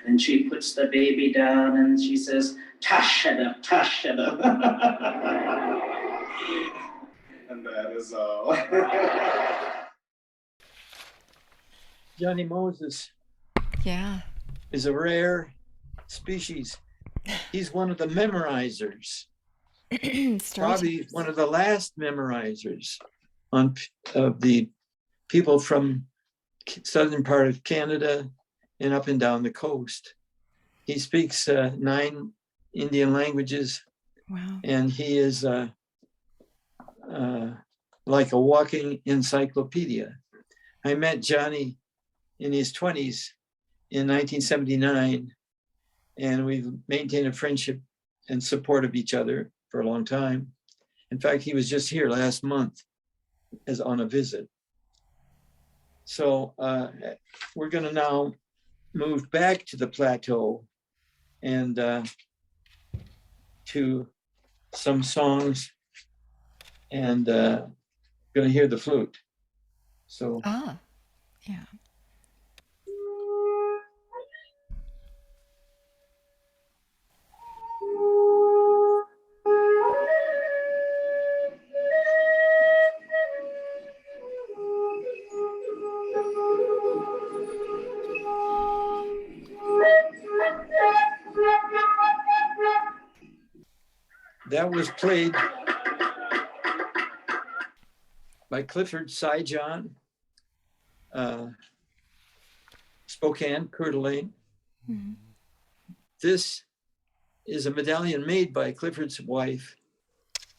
And she puts the baby down and she says, Tashada, Tashada. And that is all. Johnny Moses is a rare species. He's one of the memorizers. Probably one of the last memorizers of the people from southern part of Canada and up and down the coast. He speaks 9 Indian languages. Wow. And he is like a walking encyclopedia. I met Johnny in his 20s in 1979, and we've maintained a friendship and support of each other for a long time. In fact, he was just here last month as on a visit. So we're going to now move back to the plateau and to some songs, and going to hear the flute. So yeah. that was played by Clifford Cy John, Spokane, Coeur d'Alene. Mhm. This is a medallion made by Clifford's wife,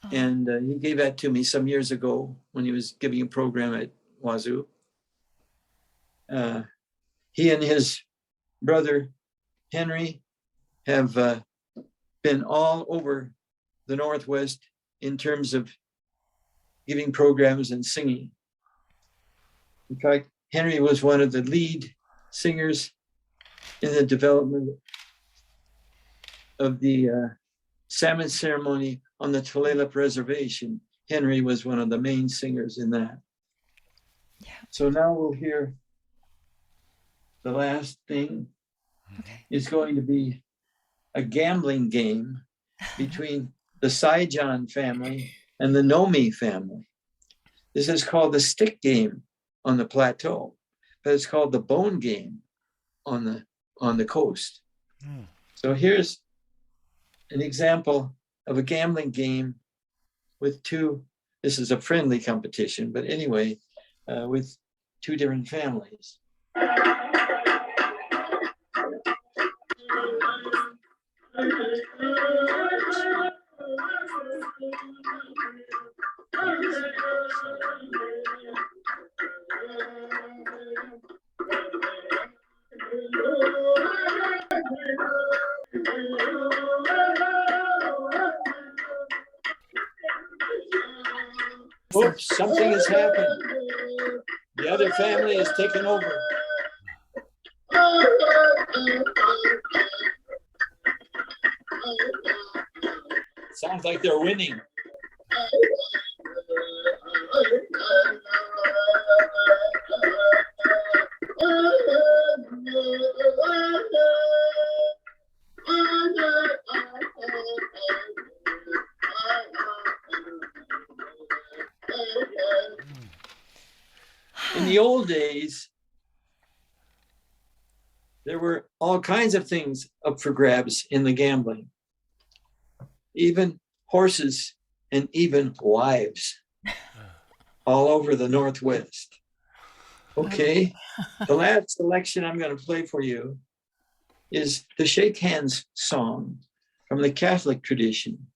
Oh. and he gave that to me some years ago when he was giving a program at Wazoo. He and his brother Henry have been all over the Northwest in terms of giving programs and singing. In fact, Henry was one of the lead singers in the development of the salmon ceremony on the Tulalip Reservation. Henry was one of the main singers in that. Yeah. So now we'll hear the last thing. Okay. Is going to be a gambling game between the Cy John family and the Nomi family. This is called the stick game on the plateau, but it's called the bone game on the coast. So here's an example of a gambling game with two. This is a friendly competition, but anyway, with two different families. Oops, something has happened. The other family has taken over. Sounds like they're winning. In the old days, there were all kinds of things up for grabs in the gambling, even horses and even wives all over the Northwest. Okay, the last selection I'm going to play for you is the Shake Hands song from the Catholic tradition.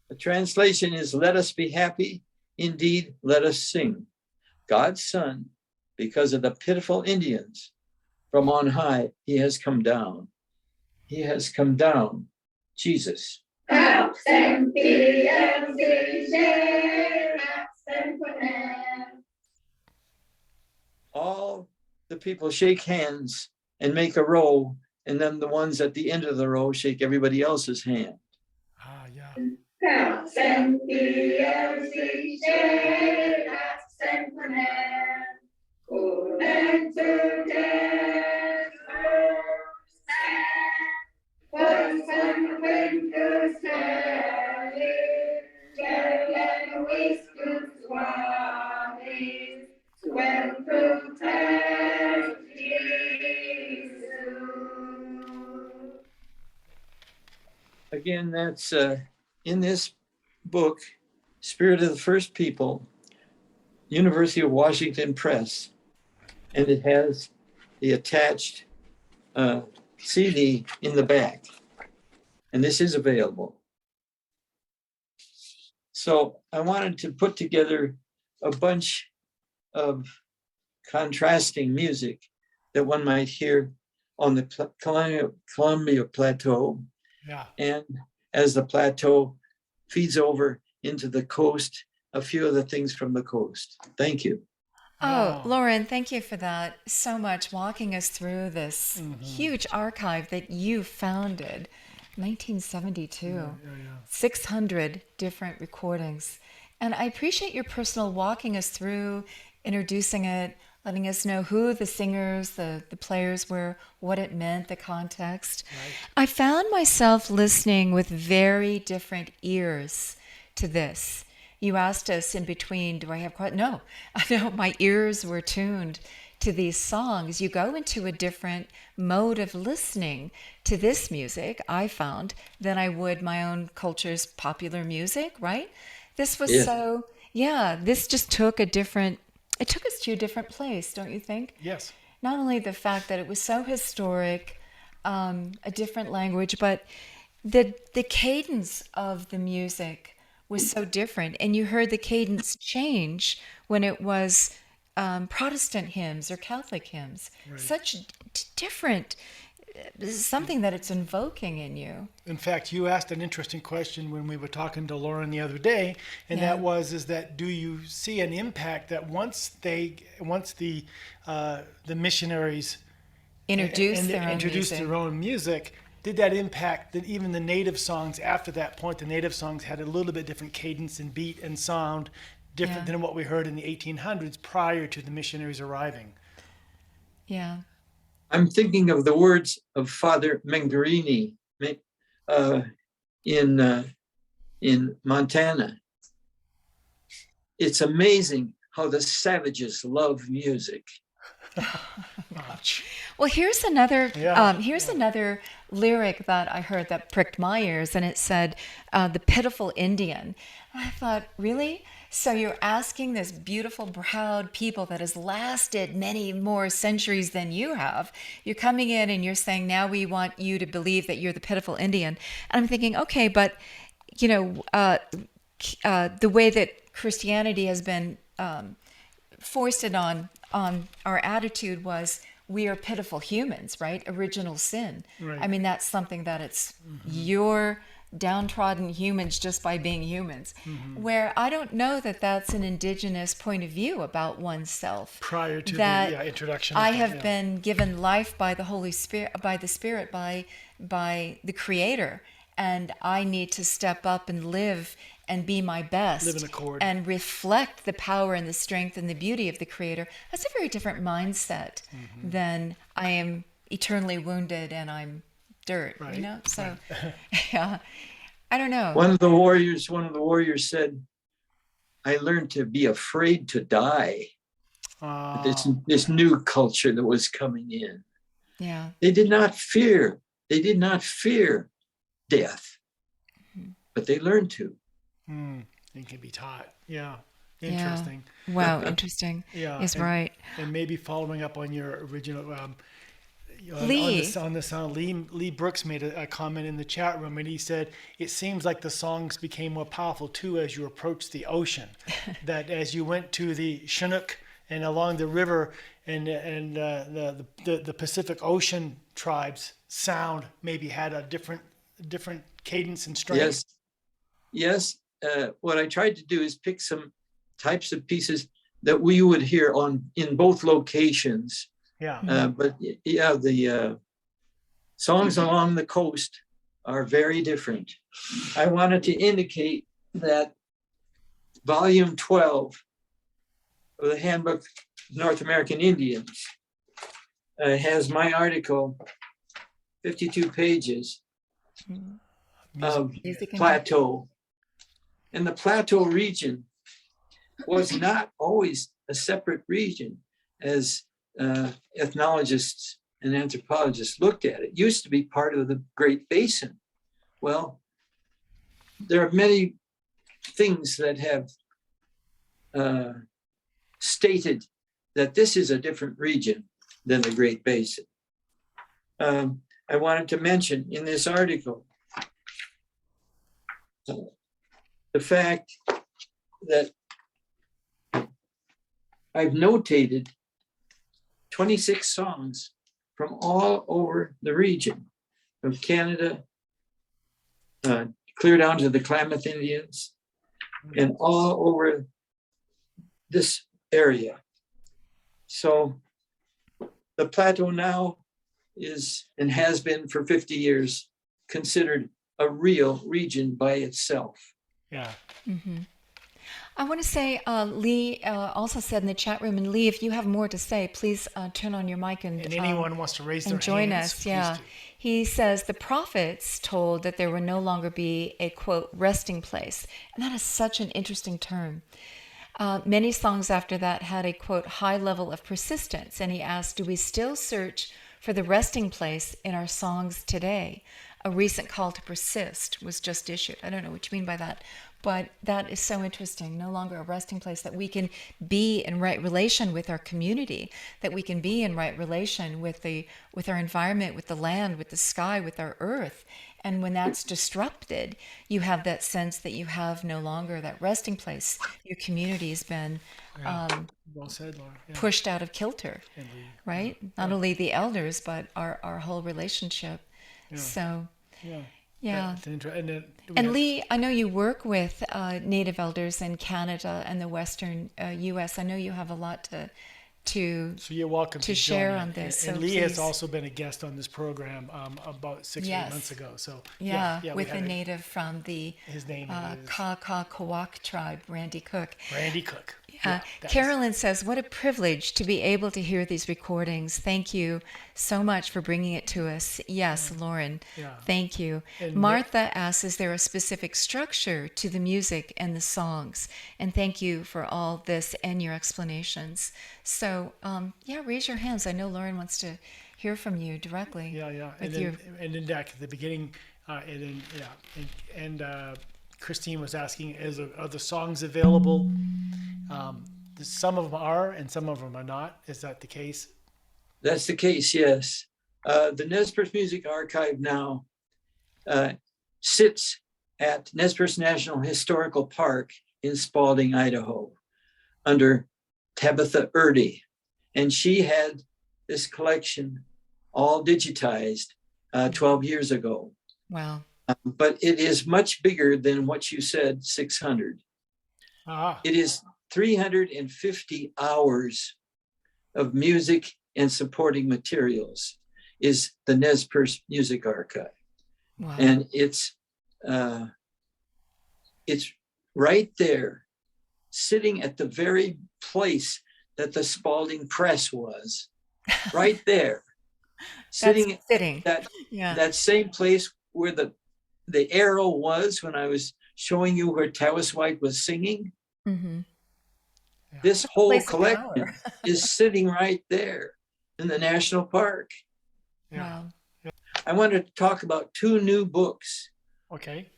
The translation is, let us be happy, indeed, let us sing. God's Son, because of the pitiful Indians, from on high, he has come down. He has come down, Jesus. All the people shake hands and make a row, and then the ones at the end of the row shake everybody else's hand. Ah, yeah. Again, that's in this book, Spirit of the First People, University of Washington Press, and it has the attached CD in the back, and this is available. So I wanted to put together a bunch of contrasting music that one might hear on the Columbia Plateau. Yeah. And as the plateau feeds over into the coast, a few of the things from the coast. Thank you. Oh, Wow. Loran, thank you for that so much, walking us through this huge archive that you founded, 1972, 600 different recordings. And I appreciate your personal walking us through, introducing it, letting us know who the singers, the players were, what it meant, the context. Right. I found myself listening with very different ears to this. You asked us in between, do I have quiet? No, no, my ears were tuned to these songs. You go into a different mode of listening to this music, I found, than I would my own culture's popular music, right? This was this just took it took us to a different place, don't you think? Yes. Not only the fact that it was so historic, a different language, but the cadence of the music was so different, and you heard the cadence change when it was Protestant hymns or Catholic hymns. Right. Such different, something that it's invoking in you. In fact, you asked an interesting question when we were talking to Lauren the other day, and that is that do you see an impact that once the missionaries Introduced their own music, did that impact that even the native songs after that point? The native songs had a little bit different cadence and beat and sound, different than what we heard in the 1800s prior to the missionaries arriving. Yeah. I'm thinking of the words of Father Mengarini in Montana. It's amazing how the savages love music. Well, here's another another lyric that I heard that pricked my ears, and it said, "The pitiful Indian." And I thought, really? So you're asking this beautiful, proud people that has lasted many more centuries than you have. You're coming in and you're saying, now we want you to believe that you're the pitiful Indian. And I'm thinking, okay, but the way that Christianity has been foisted on our attitude was we are pitiful humans, right? Original sin. Right. I mean, that's something that it's your downtrodden humans just by being humans, where I don't know that that's an indigenous point of view about oneself. Prior to that the introduction. I have been given life by the Holy Spirit, by the Spirit, by the Creator, and I need to step up and live and be my best, live in accord, and reflect the power and the strength and the beauty of the Creator. That's a very different mindset than I am eternally wounded and I'm dirt, right. you know? So, yeah, I don't know. One of the warriors said, I learned to be afraid to die. This new culture that was coming in. Yeah. They did not fear death, but they learned to. It can be taught. Yeah. Interesting. Yeah. Wow, interesting. Yeah. Is right. And maybe following up on your original Lee. on the sound, Lee Brooks made a comment in the chat room, and he said it seems like the songs became more powerful too as you approached the ocean. That as you went to the Chinook and along the river and the Pacific Ocean tribes, sound maybe had a different cadence and strength. Yes. What I tried to do is pick some types of pieces that we would hear in both locations. Yeah. But the songs along the coast are very different. I wanted to indicate that volume 12 of the Handbook of North American Indians has my article, 52 pages of plateau. And the plateau region was not always a separate region as ethnologists and anthropologists looked at it. It used to be part of the Great Basin. Well, there are many things that have stated that this is a different region than the Great Basin. I wanted to mention in this article the fact that I've notated 26 songs from all over the region, from Canada, clear down to the Klamath Indians, and all over this area. So the plateau now is, and has been for 50 years, considered a real region by itself. Yeah. Mm-hmm. I want to say, Lee also said in the chat room, and Lee, if you have more to say, please turn on your mic and anyone wants to raise their and join hands, us. please Yeah. do. He says the prophets told that there would no longer be a, quote, resting place. And that is such an interesting term. Many songs after that had a, quote, high level of persistence. And he asked, do we still search for the resting place in our songs today? A recent call to persist was just issued. I don't know what you mean by that, but that is so interesting. No longer a resting place, that we can be in right relation with our community, that we can be in right relation with our environment, with the land, with the sky, with our earth. And when that's disrupted, you have that sense that you have no longer that resting place. Your community has been Well said, Laura. Yeah. pushed out of kilter, And right? Not only the elders, but our whole relationship. So, yeah. That's interesting. And Lee, I know you work with Native elders in Canada and the Western U.S. I know you have a lot to so you're welcome to share join in. on this. And So Lee has please. also been a guest on this program about 6 or 8 months ago. So yeah, we with a had native from the his name is Kawak tribe, Randy Cook. Randy Cook. Carolyn says, what a privilege to be able to hear these recordings. Thank you so much for bringing it to us. Yes, Lauren, thank you. And Martha asks, is there a specific structure to the music and the songs? And thank you for all this and your explanations. So, raise your hands. I know Lauren wants to hear from you directly. And then Jack, at the beginning, Christine was asking, are the songs available? Some of them are, and some of them are not. Is that the case? That's the case, yes. The Nez Perce Music Archive now sits at Nez Perce National Historical Park in Spalding, Idaho, under Tabitha Erdy. And she had this collection all digitized 12 years ago. Wow. But it is much bigger than what you said, 600. It is 350 hours of music and supporting materials is the Nez Perce Music Archive. Wow. And it's right there, sitting at the very place that the Spalding Press was, right there. sitting that same place where the arrow was when I was showing you where Tawas White was singing. Mm-hmm. This whole collection is sitting right there in the national park. Wow. I want to talk about 2 new books. Okay.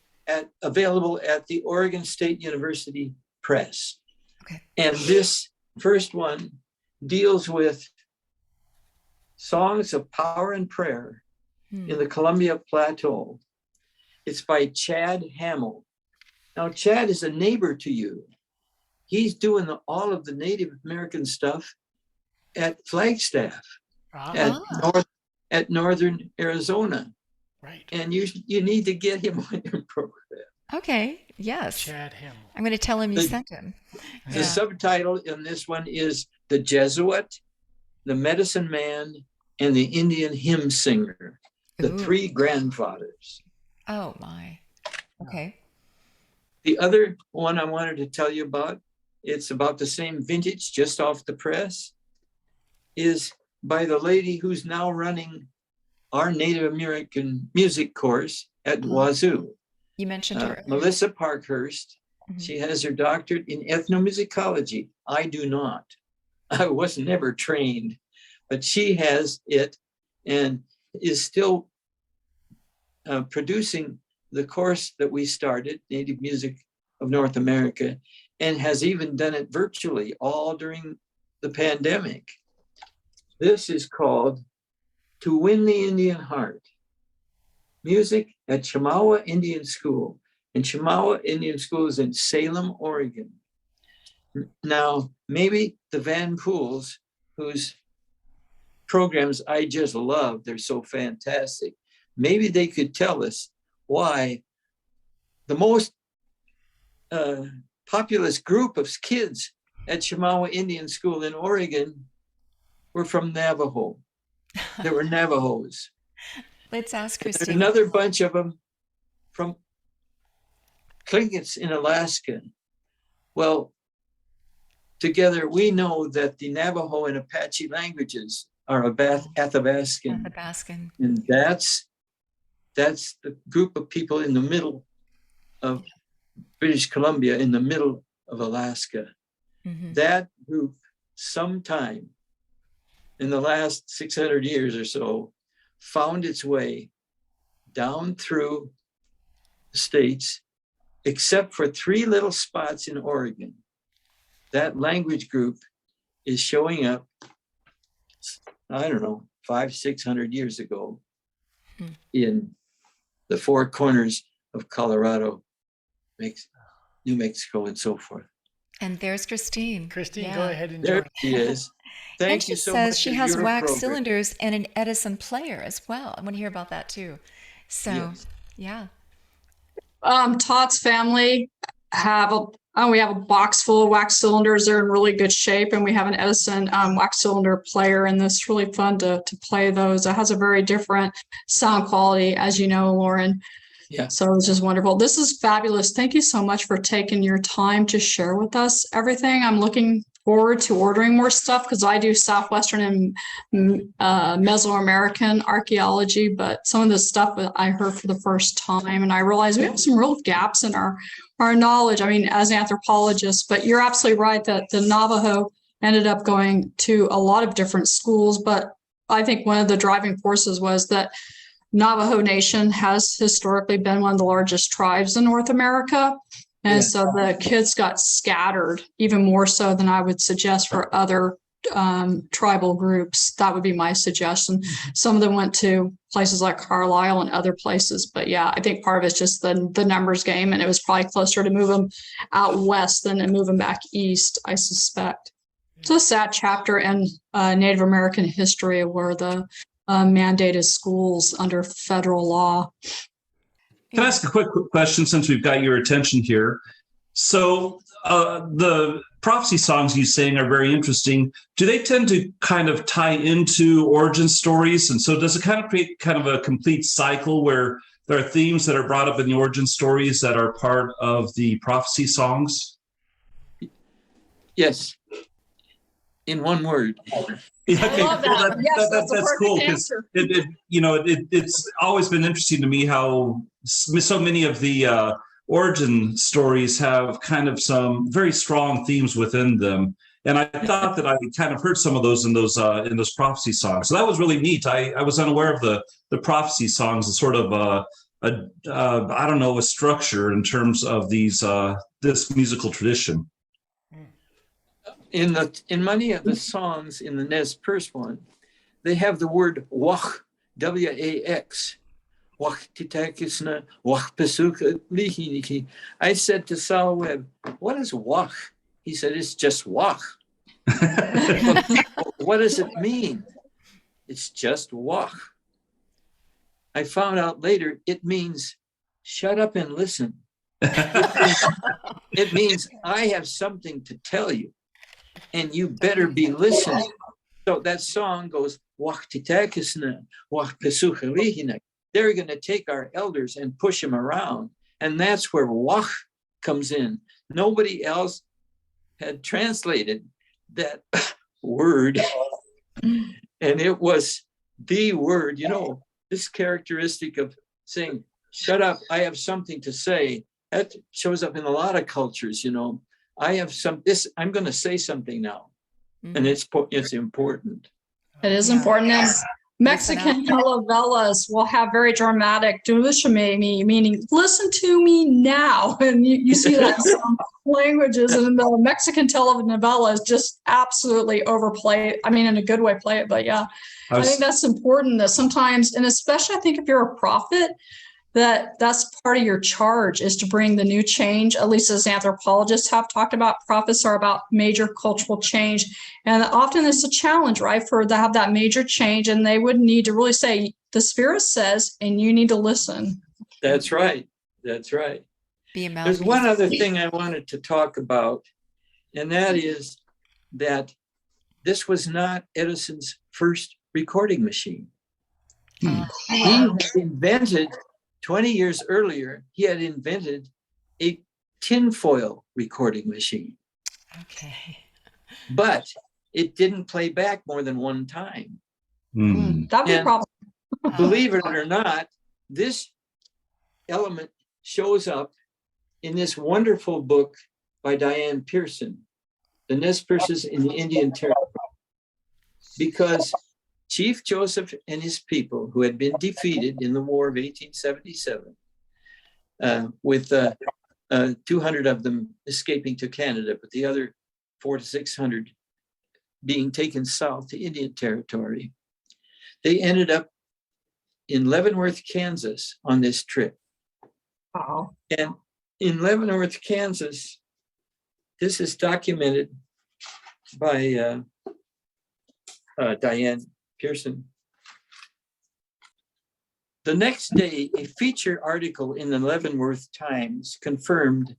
Available at the Oregon State University Press. Okay. And this first one deals with songs of power and prayer in the Columbia Plateau. It's by Chad Hamill. Now, Chad is a neighbor to you. He's doing all of the Native American stuff at Flagstaff, at Northern Arizona. Right. And you need to get him on your program. Okay. Yes. Chad Hamill. I'm going to tell him you sent him. The subtitle in this one is The Jesuit, the Medicine Man, and the Indian Hymn Singer, the 3 grandfathers. Oh, my. Okay. The other one I wanted to tell you about, it's about the same vintage, just off the press, is by the lady who's now running our Native American music course at Wazoo. You mentioned her. Melissa Parkhurst. Mm-hmm. She has her doctorate in ethnomusicology. I do not. I was never trained, but she has it and is still producing the course that we started, Native Music of North America, and has even done it virtually all during the pandemic. This is called To Win the Indian Heart, Music at Chemawa Indian School. And Chemawa Indian School is in Salem, Oregon. Now, maybe the Van Pools, whose programs I just love, they're so fantastic, maybe they could tell us why the most populous group of kids at Chemawa Indian School in Oregon were from Navajo. There were Navajos. Let's ask There's Christine. another bunch of them from Tlingits in Alaska. Well, together we know that the Navajo and Apache languages are Athabascan. Athabascan. And that's the group of people in the middle of British Columbia, in the middle of Alaska. Mm-hmm. That group, sometime in the last 600 years or so, found its way down through the states, except for 3 little spots in Oregon. That language group is showing up, I don't know, 500-600 years ago in the 4 corners of Colorado, New Mexico, and so forth. And there's Christine. Christine, Yeah. go ahead and There join. she is. And Thank she you so says much. she for has your wax program. cylinders and an Edison player as well. I want to hear about that too. So, Yes. yeah. Todd's family we have a box full of wax cylinders. They're in really good shape, and we have an Edison wax cylinder player, and it's really fun to play those. It has a very different sound quality, as you know, Loran. Yeah. So it's just wonderful. This is fabulous. Thank you so much for taking your time to share with us everything. I'm looking forward to ordering more stuff because I do Southwestern and Mesoamerican archaeology, but some of this stuff I heard for the first time, and I realized we have some real gaps in our knowledge, I mean, as anthropologists. But you're absolutely right that the Navajo ended up going to a lot of different schools, but I think one of the driving forces was that Navajo Nation has historically been one of the largest tribes in North America. And so the kids got scattered even more so than I would suggest for other tribal groups. That would be my suggestion. Some of them went to places like Carlisle and other places. But yeah, I think part of it's just the numbers game. And it was probably closer to move them out west than to move them back east, I suspect. It's a sad chapter in Native American history where the mandated schools under federal law. Can I ask a quick question since we've got your attention here? So the prophecy songs you sing are very interesting. Do they tend to kind of tie into origin stories? And so does it kind of create kind of a complete cycle where there are themes that are brought up in the origin stories that are part of the prophecy songs? Yes. In one word. Yeah, I love that. Yes, that's cool because it's always been interesting to me how so many of the origin stories have kind of some very strong themes within them, and I thought that I kind of heard some of those in those prophecy songs. So that was really neat. I was unaware of the prophecy songs as sort of I don't know, a structure in terms of this musical tradition. In many of the songs in the Nez Perce one, they have the word wach, W-A-X. Wach titakisna, wach pesuka lihiniki. I said to Sal Webb, what is wach? He said, it's just wach. What does it mean? It's just wach. I found out later it means shut up and listen. It means I have something to tell you, and you better be listening. So that song goes, they're going to take our elders and push them around. And that's where wach comes in. Nobody else had translated that word. And it was the word, this characteristic of saying, shut up, I have something to say. That shows up in a lot of cultures, I have I'm going to say something now. Mm-hmm. And it's important. It is important. And Mexican telenovelas will have very dramatic "dushame," meaning listen to me now. And you see that in some languages. And the Mexican telenovela is just absolutely overplayed. I mean, in a good way, play it. But yeah, I think that's important that sometimes, and especially I think if you're a prophet, that's part of your charge is to bring the new change. At least as anthropologists have talked about, prophets are about major cultural change. And often it's a challenge, right, for to have that major change. And they would need to really say, the Spirit says, and you need to listen. That's right. That's right. There's one other thing I wanted to talk about, and that is that this was not Edison's first recording machine. He had invented, 20 years earlier, he had invented a tinfoil recording machine. Okay. But it didn't play back more than one time. That'd be a And problem. believe it or not, this element shows up in this wonderful book by Diane Pearson, The Nez Perces in the Indian Territory. Because Chief Joseph and his people, who had been defeated in the War of 1877, with 200 of them escaping to Canada, but the other 400 to 600 being taken south to Indian Territory, they ended up in Leavenworth, Kansas on this trip. Wow. And in Leavenworth, Kansas, this is documented by Diane Pearson. The next day, a feature article in the Leavenworth Times confirmed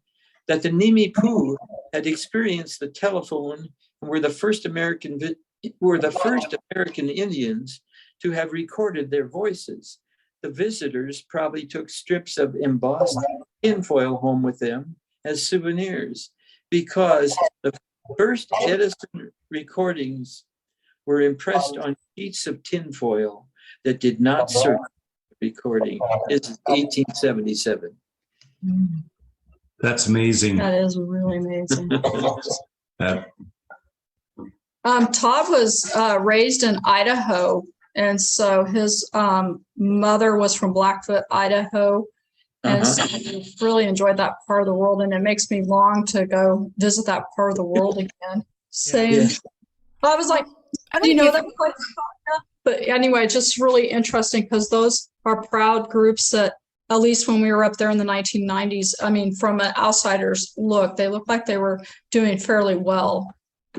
that the Nimi Poo had experienced the telephone and were the first American Indians to have recorded their voices. The visitors probably took strips of embossed tinfoil home with them as souvenirs, because the first Edison recordings were impressed on sheets of tinfoil that did not serve recording. This is 1877. That's amazing. That is really amazing. Todd was raised in Idaho, and so his mother was from Blackfoot, Idaho, and so he really enjoyed that part of the world, and it makes me long to go visit that part of the world again. Same. Yeah. I was like, you know that part? But anyway, just really interesting, because those are proud groups that, at least when we were up there in the 1990s, I mean, from an outsider's look, they looked like they were doing fairly well.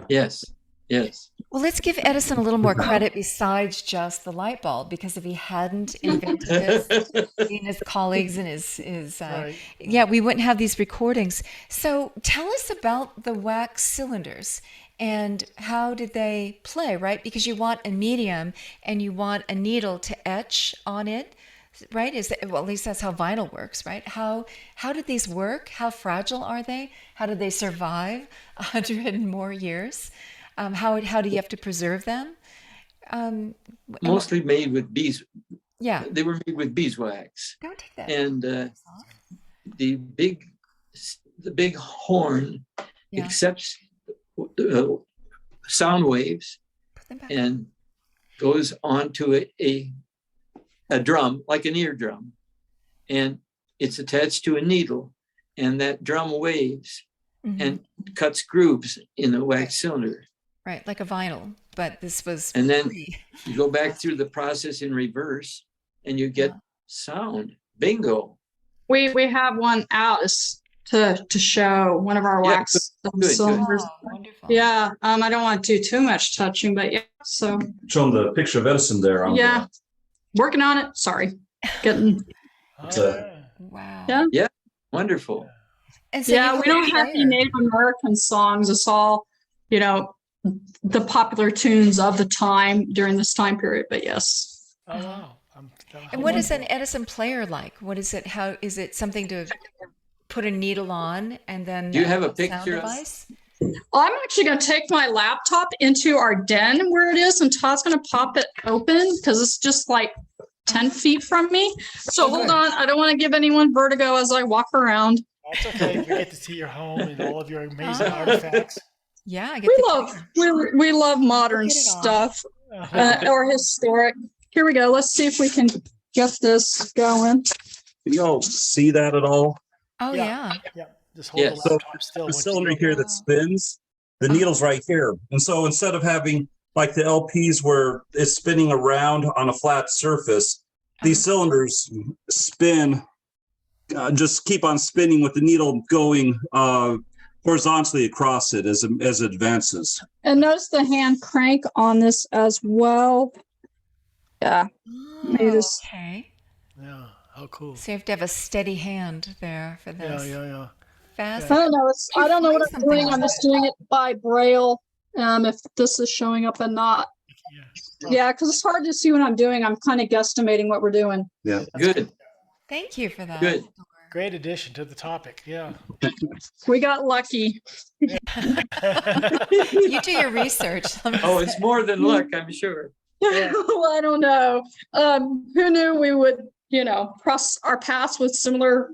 Yes, yes. Well, let's give Edison a little more credit besides just the light bulb, because if he hadn't invented this, he and his colleagues and his Right. yeah, we wouldn't have these recordings. So tell us about the wax cylinders and how did they play, right? Because you want a medium and you want a needle to etch on it, right? Well, at least that's how vinyl works, right? How did these work? How fragile are they? How did they survive 100 and more years? How do you have to preserve them? Mostly made with bees. Yeah. They were made with beeswax. Don't take that. And the big horn accepts sound waves and goes onto a drum, like an eardrum, and it's attached to a needle, and that drum waves and cuts grooves in the wax cylinder. Right, like a vinyl, but this was and then free. You go back through the process in reverse and you get sound. Bingo. We have one out to show one of our wax cylinders. Oh, wonderful. Yeah, I don't want to do too much touching, but yeah, so. Show them the picture of Edison there. Yeah, working on it. Sorry, getting. Wow. Yeah. Yeah, wonderful. And so yeah, we don't have any Native American songs. It's all, the popular tunes of the time during this time period. But yes. Oh wow. And what is an Edison player like? What is it? How is it something to put a needle on and then? Do you have a picture sound device? I'm actually going to take my laptop into our den where it is, and Todd's going to pop it open because it's just like 10 feet from me. So hold on. I don't want to give anyone vertigo as I walk around. That's okay. We get to see your home and all of your amazing artifacts. Yeah, I get we love modern stuff or historic. Here we go. Let's see if we can get this going. Can you all see that at all? Oh yeah. Yeah. Just hold the laptop still. The cylinder here that spins, the needle's right here. And so instead of having like the LPs where it's spinning around on a flat surface, these cylinders spin, just keep on spinning with the needle going horizontally across it as it advances. And notice the hand crank on this as well. Yeah. Okay. Yeah. How cool. So you have to have a steady hand there for this. Yeah. Fast. I don't know. I don't know what I'm doing. I'm just doing it by braille. if this is showing up or not. Yeah. Yeah, because it's hard to see what I'm doing. I'm kind of guesstimating what we're doing. Yeah. Good, Thank you for that. good. Great addition to the topic. Yeah. We got lucky. You do your research. let me Oh, say. it's more than luck, I'm sure. Well, I don't know. Who knew we would, cross our paths with similar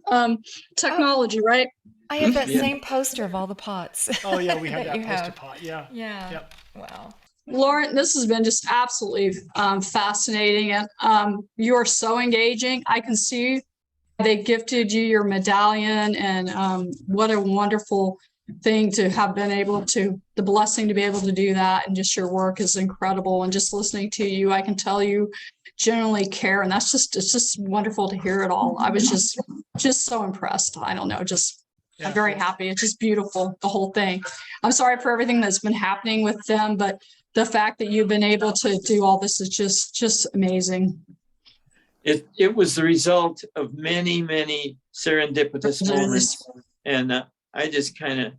technology, right? I have that Yeah. same poster of all the pots. Oh yeah, we have that you poster have. pot. Yeah. Yeah. Yep. Wow. Lauren, this has been just absolutely fascinating, and you are so engaging. I can see they gifted you your medallion, and what a wonderful thing to have been able to, the blessing to be able to do that, and just your work is incredible. And just listening to you, I can tell you genuinely care, and it's just wonderful to hear it all. I was just so impressed. I don't know, I'm very happy. It's just beautiful, the whole thing. I'm sorry for everything that's been happening with them, but the fact that you've been able to do all this is just amazing. It was the result of many, many serendipitous moments. And I just kind of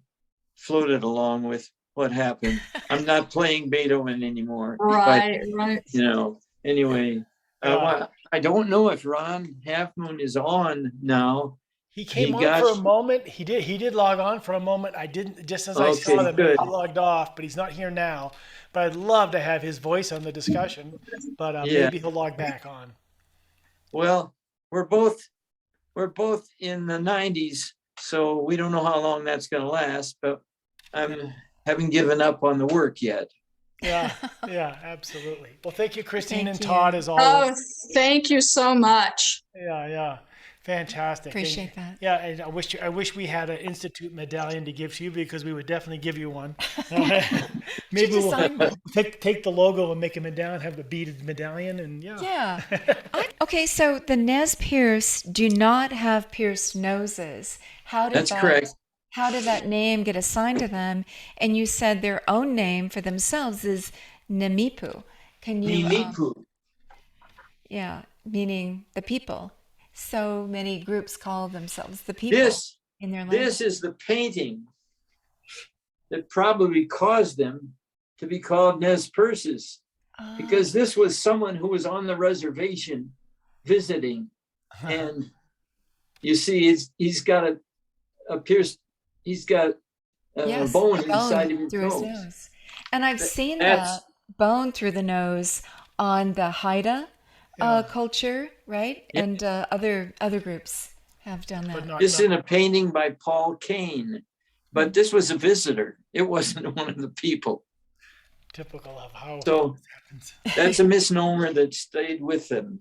floated along with what happened. I'm not playing Beethoven anymore. Right. Anyway, I don't know if Ron Half Moon is on now. He came on for a moment. He did log on for a moment. I didn't, just as I saw that, maybe he logged off, but he's not here now. But I'd love to have his voice on the discussion, but maybe he'll log back on. Well, we're both in the 90s, so we don't know how long that's going to last, but I haven't given up on the work yet. Yeah, absolutely. Well, thank you, Christine and Todd, as always. Oh, thank you so much. Yeah. Fantastic. Appreciate that. Yeah, and I wish we had an institute medallion to give to you, because we would definitely give you one. Maybe we'll take the logo and make a medallion, have the beaded medallion, and Yeah. Okay, so the Nez Perce do not have pierced noses. That's correct. How did that name get assigned to them? And you said their own name for themselves is Nemipu. Can you? Nemipu. Yeah, meaning the people. So many groups call themselves the people in their language. This is the painting that probably caused them to be called Nez Perces, because this was someone who was on the reservation visiting, and you see, he's got a pierced, he's got a bone inside of his nose. And I've seen that bone through the nose on the Haida culture, right? Yeah. And other groups have done that. This is in a painting by Paul Kane, but this was a visitor. It wasn't one of the people. Typical of how so happens. That's a misnomer that stayed with them.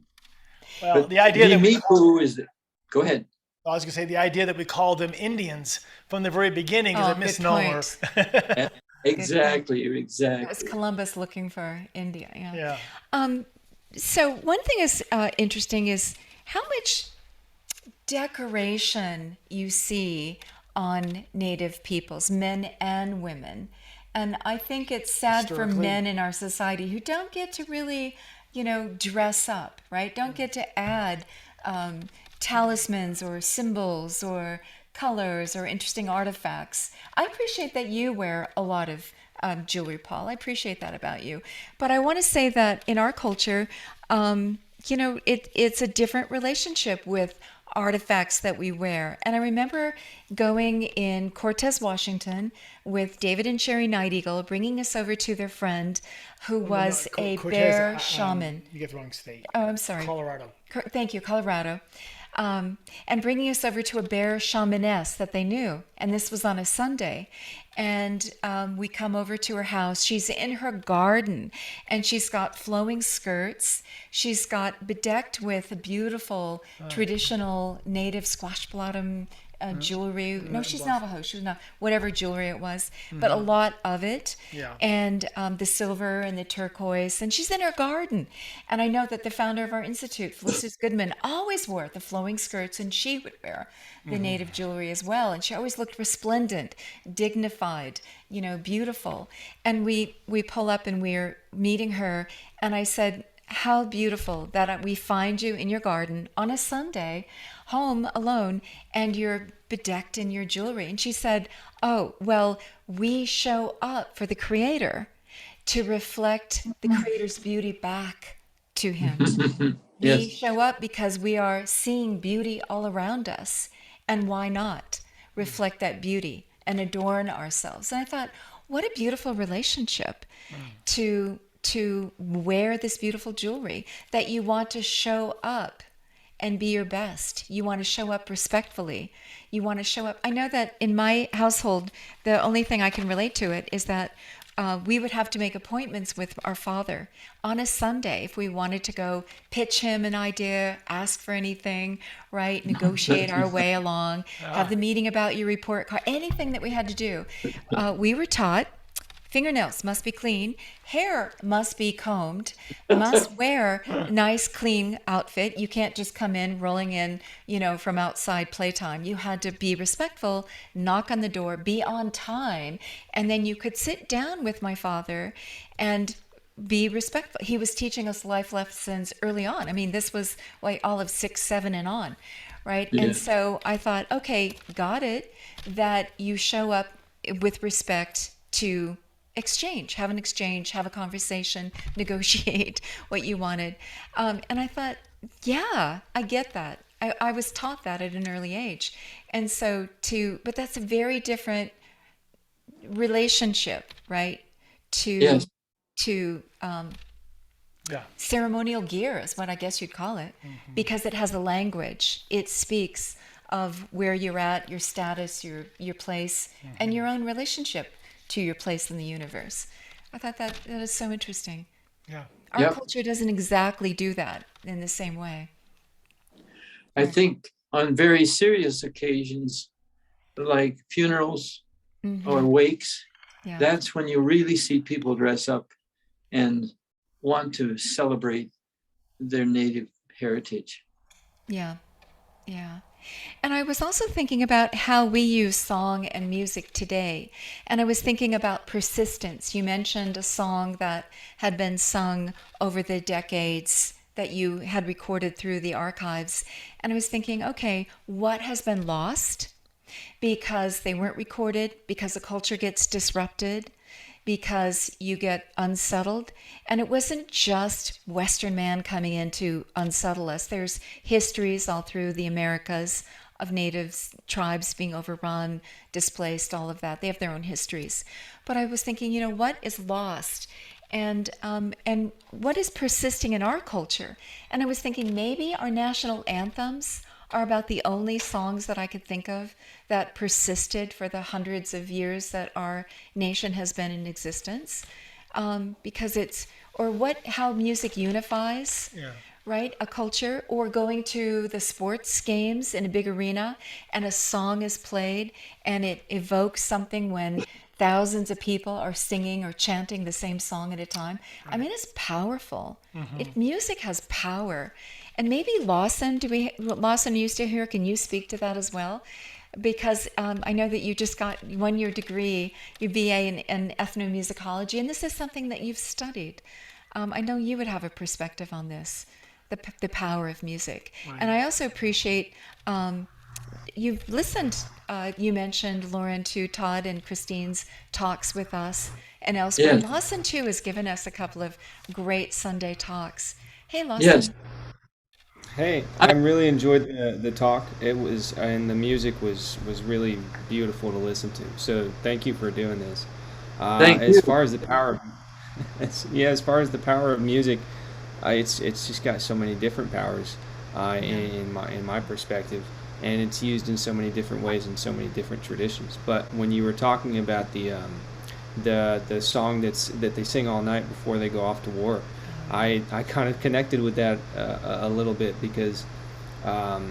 Well, but the idea that go ahead. I was going to say the idea that we called them Indians from the very beginning is a misnomer. Exactly. That was Columbus looking for India. Yeah. So one thing is interesting is how much decoration you see on Native peoples, men and women. And I think it's sad for men in our society who don't get to really, dress up, right? Don't get to add talismans or symbols or colors or interesting artifacts. I appreciate that you wear a lot of jewelry, Paul. I appreciate that about you. But I want to say that in our culture, it's a different relationship with artifacts that we wear. And I remember going in Cortez, Washington with David and Sherry Night Eagle, bringing us over to their friend who was a bear shaman. You get the wrong state. Oh, I'm sorry. Colorado. Thank you, Colorado. And bringing us over to a bear shamaness that they knew. And this was on a Sunday. And we come over to her house. She's in her garden, and she's got flowing skirts. She's got bedecked with a beautiful traditional native squash bottom jewelry. No, she's Navajo. She was not, whatever jewelry it was, but a lot of it. Yeah. And the silver and the turquoise. And she's in her garden. And I know that the founder of our institute, Felicitas Goodman, always wore the flowing skirts, and she would wear the native jewelry as well. And she always looked resplendent, dignified, beautiful. And we pull up and we're meeting her. And I said, how beautiful that we find you in your garden on a Sunday, home alone, and you're bedecked in your jewelry. And she said, oh, well, we show up for the Creator to reflect the Creator's beauty back to Him. Yes. We show up because we are seeing beauty all around us. And why not reflect that beauty and adorn ourselves? And I thought, what a beautiful relationship to wear this beautiful jewelry, that you want to show up and be your best. You want to show up respectfully. You want to show up. I know that in my household, the only thing I can relate to it is that we would have to make appointments with our father on a Sunday if we wanted to go pitch him an idea, ask for anything, right? Negotiate our way along, have the meeting about your report card, anything that we had to do. We were taught fingernails must be clean, hair must be combed, must wear a nice, clean outfit. You can't just come in rolling in, from outside playtime. You had to be respectful, knock on the door, be on time, and then you could sit down with my father and be respectful. He was teaching us life lessons early on. I mean, this was like all of 6, 7 and on, right? Yeah. And so I thought, okay, got it, that you show up with respect to exchange, have a conversation, negotiate what you wanted. And I thought, yeah, I get that. I was taught that at an early age. And so but that's a very different relationship, right? Yes. Ceremonial gear is what I guess you'd call it, because it has a language. It speaks of where you're at, your status, your place, and your own relationship to your place in the universe. I thought that is so interesting. Yeah. Our culture doesn't exactly do that in the same way. I think on very serious occasions, like funerals or wakes, that's when you really see people dress up and want to celebrate their native heritage. Yeah. And I was also thinking about how we use song and music today. And I was thinking about persistence. You mentioned a song that had been sung over the decades that you had recorded through the archives. And I was thinking, okay, what has been lost because they weren't recorded, because the culture gets disrupted, because you get unsettled. And it wasn't just Western man coming in to unsettle us. There's histories all through the Americas of native tribes being overrun, displaced, all of that. They have their own histories. But I was thinking, what is lost? And what is persisting in our culture? And I was thinking maybe our national anthems are about the only songs that I could think of that persisted for the hundreds of years that our nation has been in existence, because how music unifies, right, a culture, or going to the sports games in a big arena and a song is played and it evokes something when thousands of people are singing or chanting the same song at a time. I mean, it's powerful. Music has power. And maybe Lawson, Lawson, are you still here? Can you speak to that as well? Because I know that you just got 1-year degree, your BA in ethnomusicology, and this is something that you've studied. I know you would have a perspective on this, the power of music. Right. And I also appreciate you've listened, you mentioned, Loran, to Todd and Christine's talks with us and elsewhere. Yes. Lawson, too, has given us a couple of great Sunday talks. Hey, Lawson. Yes. Hey, I really enjoyed the talk. It was, and the music was really beautiful to listen to. So thank you for doing this. Thank you. As far as the power, as far as the power of music, it's just got so many different powers in my perspective, and it's used in so many different ways in so many different traditions. But when you were talking about the song that they sing all night before they go off to war, I kind of connected with that a little bit because I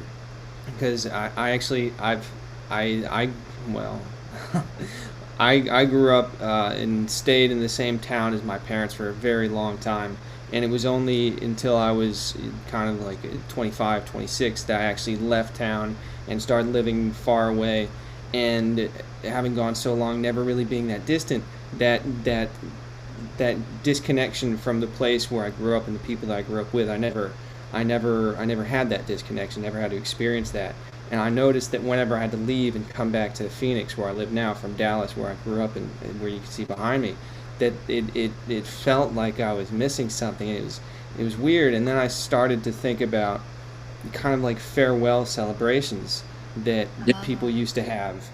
grew up and stayed in the same town as my parents for a very long time, and it was only until I was kind of like 25, 26 that I actually left town and started living far away, and having gone so long, never really being that distant, that that disconnection from the place where I grew up and the people that I grew up with. I never had that disconnection, never had to experience that. And I noticed that whenever I had to leave and come back to Phoenix, where I live now, from Dallas, where I grew up and where you can see behind me, that it felt like I was missing something. It was weird. And then I started to think about kind of like farewell celebrations that people used to have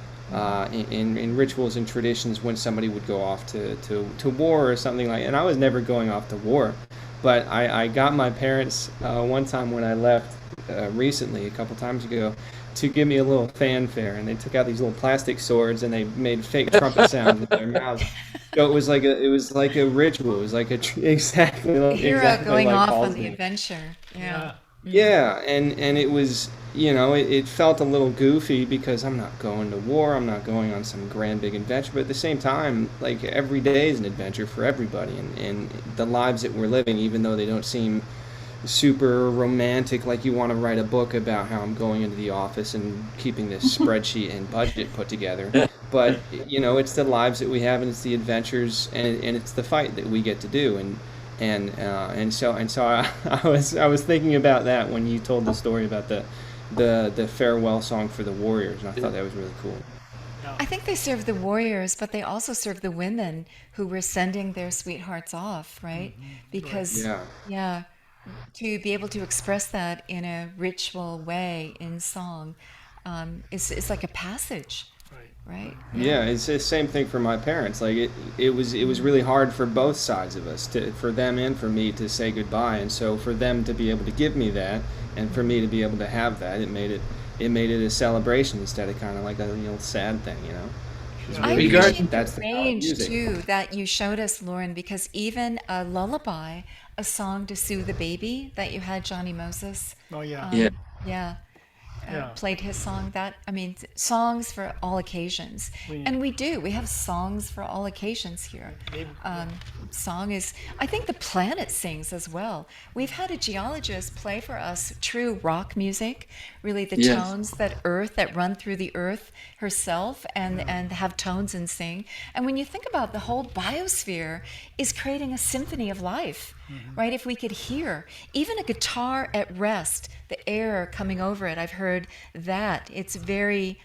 in rituals and traditions when somebody would go off to war or something like that. And I was never going off to war, but I got my parents one time when I left recently, a couple times ago, to give me a little fanfare, and they took out these little plastic swords and they made fake trumpet sounds with their mouths. So it was like a ritual. It was like exactly The hero exactly going like off Paul's on the doing. adventure. Yeah. Yeah, and it was, it felt a little goofy because I'm not going to war, I'm not going on some grand big adventure, but at the same time, like, every day is an adventure for everybody, and the lives that we're living, even though they don't seem super romantic, like you want to write a book about how I'm going into the office and keeping this spreadsheet and budget put together, but it's the lives that we have, and it's the adventures, and it's the fight that we get to do, and so I was thinking about that when you told the story about the farewell song for the warriors, and I thought that was really cool. I think they serve the warriors, but they also serve the women who were sending their sweethearts off, right? Because, yeah, to be able to express that in a ritual way in song, it's like a passage, right? Yeah, it's the same thing for my parents. Like it was really hard for both sides of us, for them and for me, to say goodbye. And so for them to be able to give me that, and for me to be able to have that, it made it a celebration instead of kind of like a sad thing, I appreciate that's the the power of range music. too that you showed us, Loran, because even a lullaby, a song to soothe the baby that you had, Johnny Moses. Oh yeah. Yeah. Yeah. Played his song. Songs for all occasions. And we have songs for all occasions here. Song is, I think the planet sings as well. We've had a geologist play for us true rock music, really the tones that run through the earth herself and have tones and sing. And when you think about the whole biosphere is creating a symphony of life, right? If we could hear even a guitar at rest, the air coming over it, I've heard that. It's very,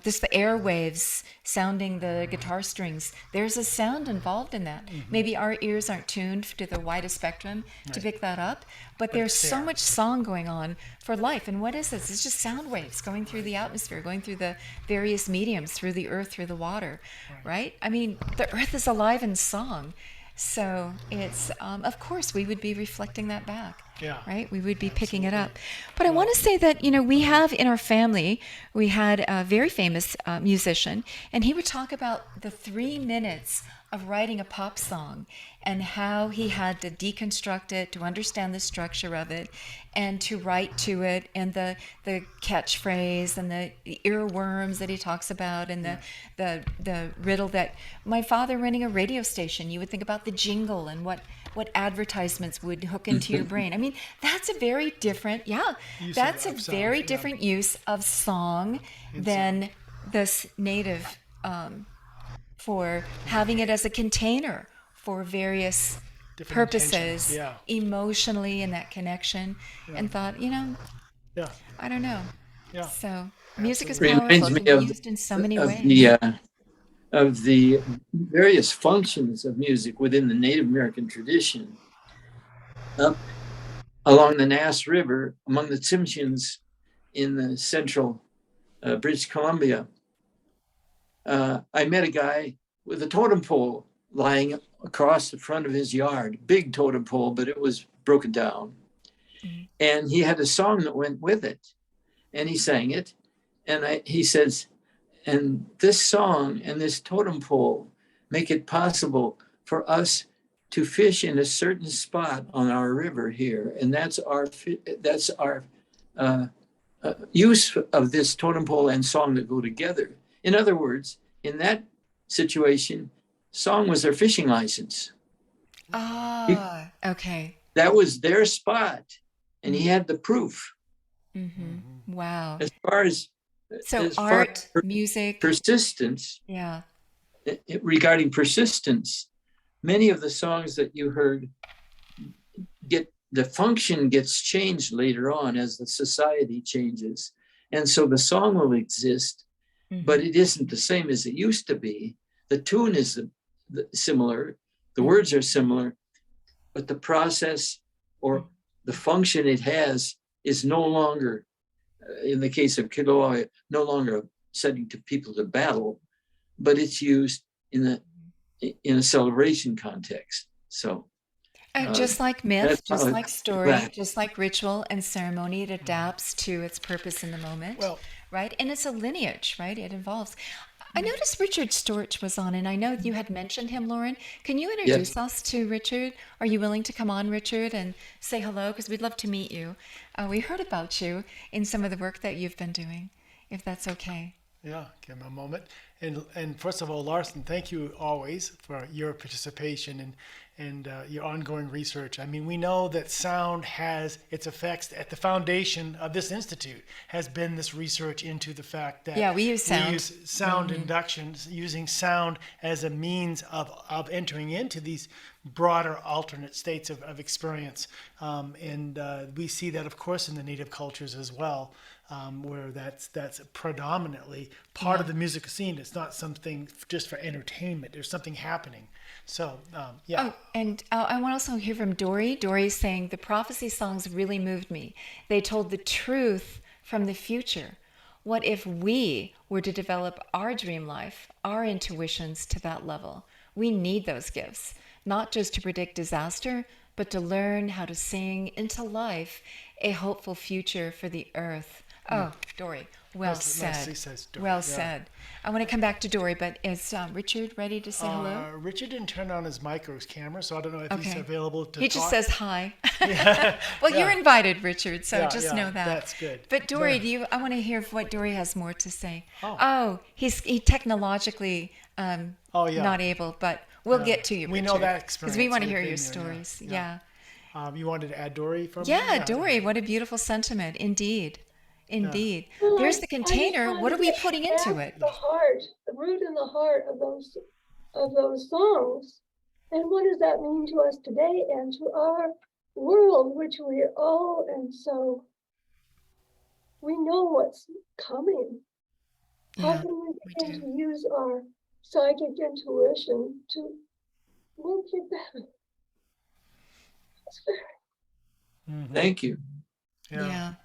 just the airwaves sounding the guitar strings. There's a sound involved in that. Maybe our ears aren't tuned to the widest spectrum to pick that up, but there's so much song going on for life. And what is this? It's just sound waves going through the atmosphere, going through the various mediums, through the earth, through the water, right? I mean, the earth is alive in song. So it's, of course, we would be reflecting that back, right? We would be picking it up. But I want to say that, we have in our family, we had a very famous musician, and he would talk about the 3 minutes of writing a pop song and how he had to deconstruct it to understand the structure of it and to write to it, and the catchphrase and the earworms that he talks about, and the riddle that my father running a radio station, you would think about the jingle and what advertisements would hook into your brain. I mean, that's a very different, different use of song than this native, for having it as a container for various Different purposes, intentions. emotionally, in that connection, and thought, I don't know. So music is Reminds powerful, me it can be of used in so many ways. of the various functions of music within the Native American tradition. Up along the Nass River, among the Tsimshians in the central British Columbia, I met a guy with a totem pole lying across the front of his yard, big totem pole, but it was broken down. And he had a song that went with it, and he sang it. And he says, and this song and this totem pole make it possible for us to fish in a certain spot on our river here. And that's our use of this totem pole and song that go together. In other words, in that situation, song was their fishing license. Ah, okay. That was their spot, and he had the proof. Wow. As far as art, music, persistence. Yeah. Regarding persistence, many of the songs that you heard the function gets changed later on as the society changes. And so the song will exist, but it isn't the same as it used to be. The tune is similar, the words are similar, but the process or the function it has is no longer, in the case of Kilauea, no longer setting to people to battle, but it's used in a celebration context. So just like myth, just like story, that. just like ritual and ceremony, it adapts to its purpose in the moment, right? And it's a lineage, right? It evolves. I noticed Richard Storch was on, and I know you had mentioned him, Loran. Can you introduce us to Richard? Are you willing to come on, Richard, and say hello? Because we'd love to meet you. We heard about you in some of the work that you've been doing, if that's okay. Yeah, give him a moment. And first of all, Larson, thank you always for your participation and your ongoing research. I mean, we know that sound has its effects at the foundation of this institute has been this research into the fact that we use sound. We use sound inductions, using sound as a means of entering into these broader alternate states of experience. And we see that, of course, in the native cultures as well. Where that's predominantly part of the music scene. It's not something just for entertainment. There's something happening. So, Oh, and I want to also hear from Dory. Dory's saying, the prophecy songs really moved me. They told the truth from the future. What if we were to develop our dream life, our intuitions to that level? We need those gifts, not just to predict disaster, but to learn how to sing into life a hopeful future for the earth. Oh, Dory, well said. Well said. I want to come back to Dory, but is Richard ready to say hello? Richard didn't turn on his mic or his camera, so I don't know if he's available to talk. He just says hi. Well, you're invited, Richard, so just know that. That's good. But Dory, I want to hear what Dory has more to say. He technologically not able, but we'll get to you, Richard. We know that experience. Because we want to hear your stories. Yeah. You wanted to add Dory from Dory, what a beautiful sentiment, indeed. Indeed. Well, there's the container. What are we putting into it? The heart, the root and the heart of those songs. And what does that mean to us today and to our world, which we are all, and so we know what's coming. How can we begin to use our psychic intuition to make it better? Thank you. Yeah.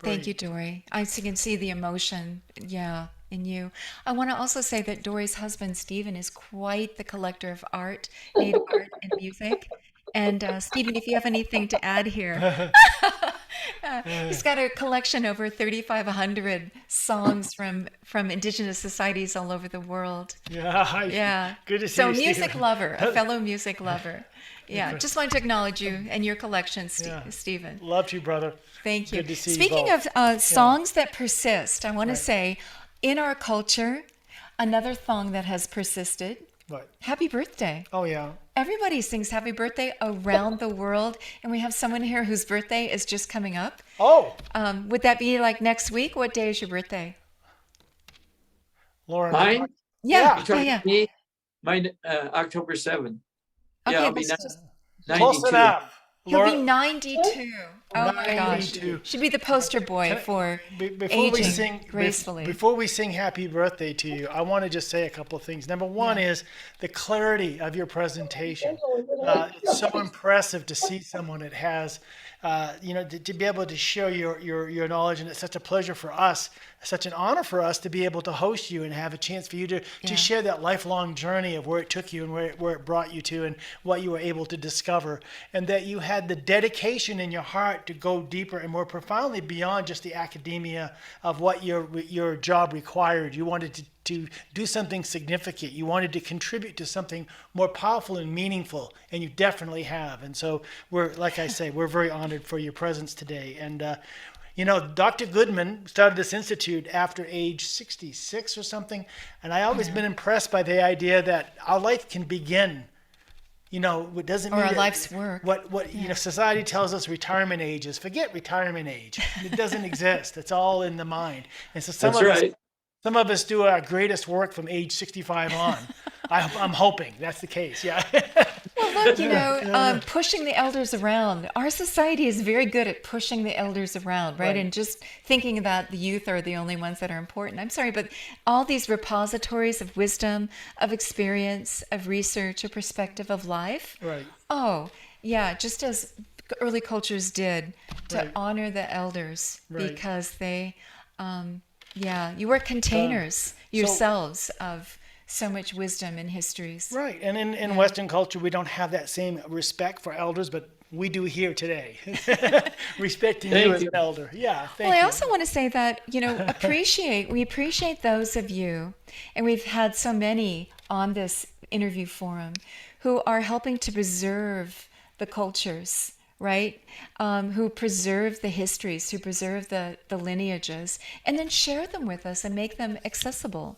Thank you, Dory. I can see the emotion, in you. I want to also say that Dory's husband, Stephen, is quite the collector of art, native art and music. And Stephen, if you have anything to add here, he's got a collection over 3,500 songs from indigenous societies all over the world. Yeah. Good to see you, music Stephen. Lover, a fellow music lover. Yeah, just wanted to acknowledge you and your collection, Stephen. Love you, brother. Thank you. Good to see Speaking you both. of songs that persist, I want to say, in our culture, another song that has persisted, Happy Birthday. Oh, yeah. Everybody sings Happy Birthday around the world, and we have someone here whose birthday is just coming up. Oh. Would that be like next week? What day is your birthday? Loran. Mine? Yeah. Mine, October 7th. Okay, I'll be 92. Close enough. He'll be 92. Oh my 92. gosh. Should be the poster boy for aging gracefully. Before we sing happy birthday to you, I want to just say a couple of things. Number one is the clarity of your presentation. It's so impressive to see someone that has, to be able to share your knowledge. And it's such a pleasure for us, such an honor for us to be able to host you and have a chance for you to share that lifelong journey of where it took you and where it brought you to and what you were able to discover. And that you had the dedication in your heart to go deeper and more profoundly beyond just the academia of what your job required. You wanted to do something significant. You wanted to contribute to something more powerful and meaningful, and you definitely have. And so we're very honored for your presence today. And Dr. Goodman started this institute after age 66 or something, and I always been impressed by the idea that our life can begin. It doesn't mean our life's work. What society tells us retirement age is. Forget retirement age. It doesn't exist. It's all in the mind. And so some of us Some of us do our greatest work from age 65 on. I'm hoping that's the case. Yeah. Well, look, pushing the elders around. Our society is very good at pushing the elders around, right? And just thinking that the youth are the only ones that are important. I'm sorry, but all these repositories of wisdom, of experience, of research, of perspective of life. Right. Oh, yeah, just as early cultures did to honor the elders because they, you were containers yourselves of so much wisdom and histories. Right. And in Western culture, we don't have that same respect for elders, but we do here today. Respecting you as an elder. Yeah. Thank you. I also want to say that, we appreciate those of you, and we've had so many on this interview forum who are helping to preserve the cultures, right? Who preserve the histories, who preserve the lineages, and then share them with us and make them accessible.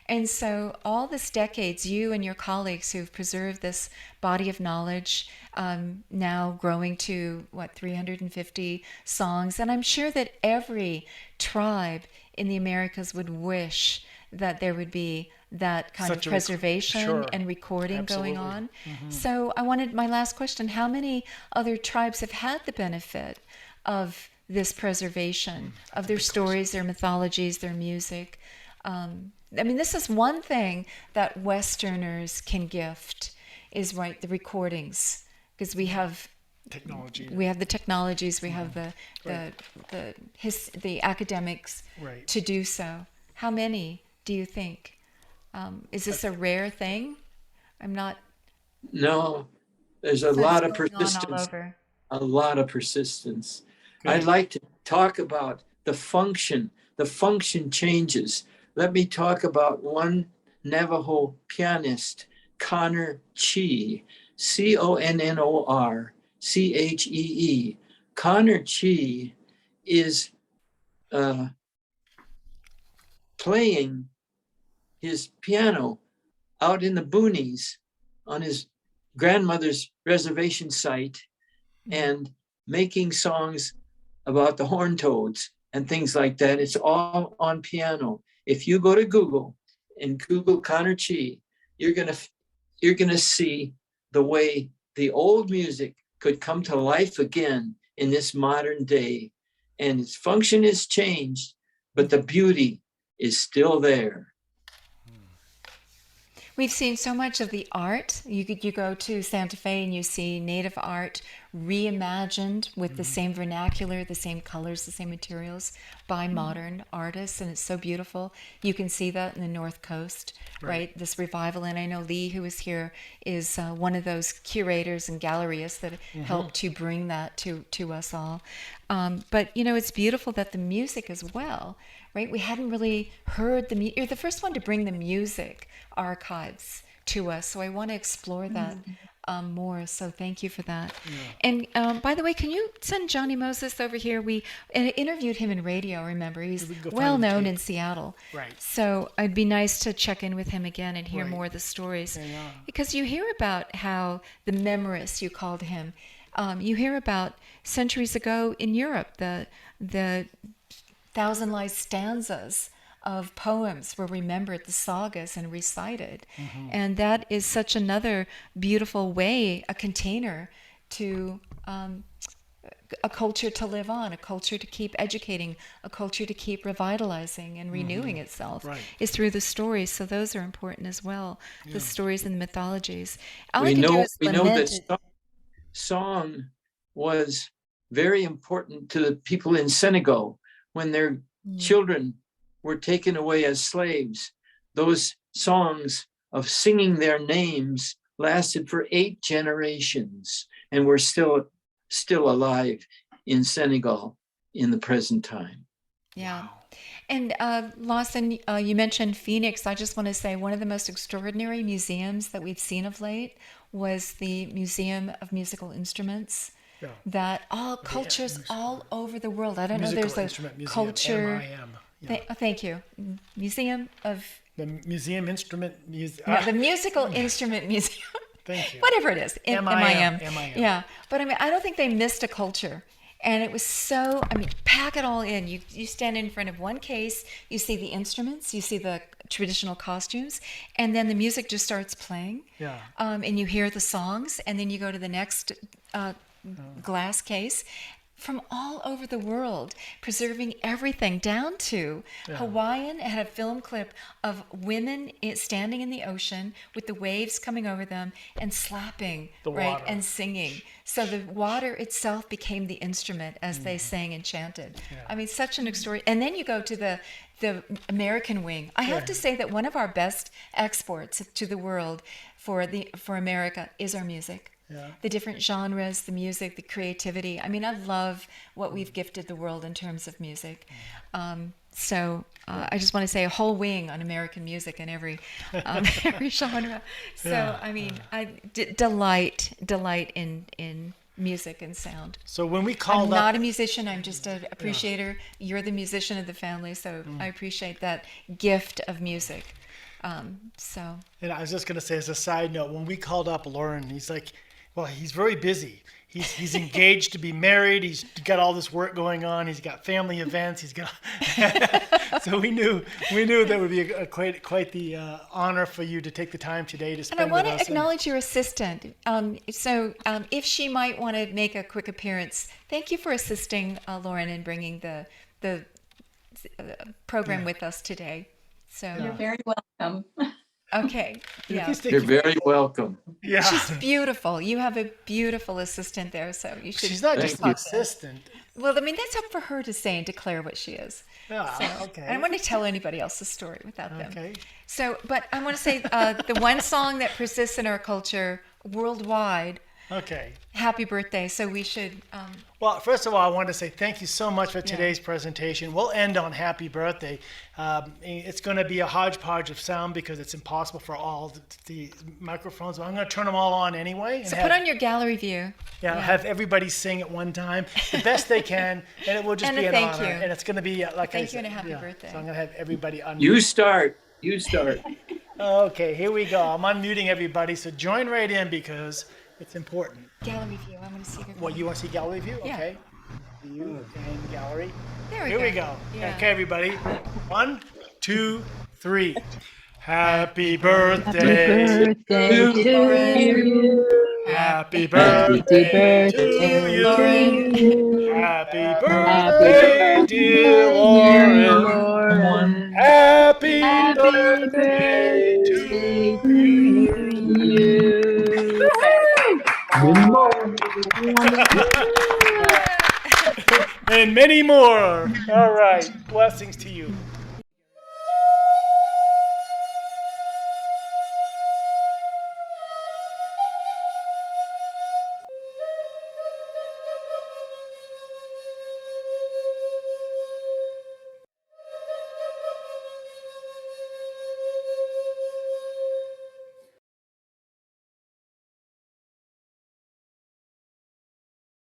And so all this decades, you and your colleagues who've preserved this body of knowledge, now growing to, 350 songs. And I'm sure that every tribe in the Americas would wish that there would be that kind of preservation and recording going on. Mm-hmm. So I wanted my last question, how many other tribes have had the benefit of this preservation of their stories, their mythologies, their music? This is one thing that Westerners can gift is the recordings, because we have technology. We have the technologies, we have the academics to do so. How many do you think? Is this a rare thing? No, there's a lot of persistence. A lot of persistence. Good. I'd like to talk about the function. The function changes. Let me talk about one Navajo pianist, Connor Chee, Connorchee. Connor Chee is playing his piano out in the boonies on his grandmother's reservation site and making songs about the horned toads and things like that. It's all on piano. If you go to Google and Google Connor Chee, you're gonna see the way the old music could come to life again in this modern day. And its function has changed, but the beauty is still there. We've seen so much of the art. You go to Santa Fe and you see native art reimagined with the same vernacular, the same colors, the same materials by modern artists, and it's so beautiful. You can see that in the North Coast, right? This revival, and I know Lee, who is here, is one of those curators and gallerists that helped to bring that to us all. But it's beautiful that the music as well, right? We hadn't really heard you're the first one to bring the music archives to us, so I want to explore that more. So thank you for that. And by the way, can you send Johnny Moses over here? We interviewed him in radio. Remember, he's well known in Seattle. Right. So it'd be nice to check in with him again and hear more of the stories, because you hear about how the Emeritus, you called him. You hear about centuries ago in Europe, the 1,000 Lies stanzas of poems were remembered, the sagas, and recited. And that is such another beautiful way, a container to a culture to live on, a culture to keep educating, a culture to keep revitalizing and renewing itself, is through the stories. So those are important as well, the stories and the mythologies. We know that song was very important to the people in Senegal when their children were taken away as slaves. Those songs of singing their names lasted for 8 generations and were still alive in Senegal in the present time. Yeah. Wow. And Lawson, you mentioned Phoenix. I just want to say one of the most extraordinary museums that we've seen of late was the Museum of Musical Instruments. That all cultures all over the world. I don't know. There's a culture. Thank you. Museum of the Museum Instrument Museum. No, the Musical Instrument Museum. Thank you. Whatever it is. MIM. Yeah, but I don't think they missed a culture. And it was so, I mean, pack it all in. You stand in front of one case, you see the instruments, you see the traditional costumes, and then the music just starts playing. Yeah. And you hear the songs, and then you go to the next glass case from all over the world, preserving everything down to Hawaiian had a film clip of women standing in the ocean with the waves coming over them and slapping, the right, water. and singing. So the water itself became the instrument as they sang and chanted. Yeah. I mean, such an extraordinary. And then you go to the American wing. I have to say that one of our best exports to the world for America is our music. Yeah. The different genres, the music, the creativity. I mean, I love what we've gifted the world in terms of music. So I just want to say a whole wing on American music in every genre. So I mean, I delight in music and sound. So when we called I'm up, not a musician. I'm just an appreciator. You're the musician of the family, so I appreciate that gift of music. So. And I was just going to say, as a side note, when we called up Loran, he's like, well, he's very busy. He's engaged to be married. He's got all this work going on. He's got family events. He's got. So we knew that would be quite the honor for you to take the time today to spend with us. And I want to acknowledge your assistant. So if she might want to make a quick appearance, thank you for assisting Loran in bringing the program with us today. So you're very welcome. Okay. Yeah. You're very welcome. Yeah. She's beautiful. You have a beautiful assistant there, so you should. She's not just an assistant. Well, I mean, that's up for her to say and declare what she is. Yeah. So, Okay. I don't want to tell anybody else's story without them. Okay. So, but I want to say the one song that persists in our culture worldwide. Okay. Happy birthday. So we should. Well, first of all, I want to say thank you so much for today's presentation. We'll end on happy birthday. It's going to be a hodgepodge of sound because it's impossible for all the microphones. But I'm going to turn them all on anyway. So put on your gallery view. Yeah, have everybody sing at one time, the best they can, and it will just be an honor. Thank you. And it's going to be like thank I said. You and a happy birthday. So I'm going to have everybody unmute. You start. Okay, here we go. I'm unmuting everybody, so join right in because it's important. Gallery view. I want to see everybody. What, you want to see gallery view? Yeah. Okay. View and gallery. There we Here go. we go. Yeah. Okay, everybody. 1, 2, 3. Happy birthday to you. Happy birthday to you. Happy birthday, dear Loran. Happy birthday to you. And many more. All right. Blessings to you.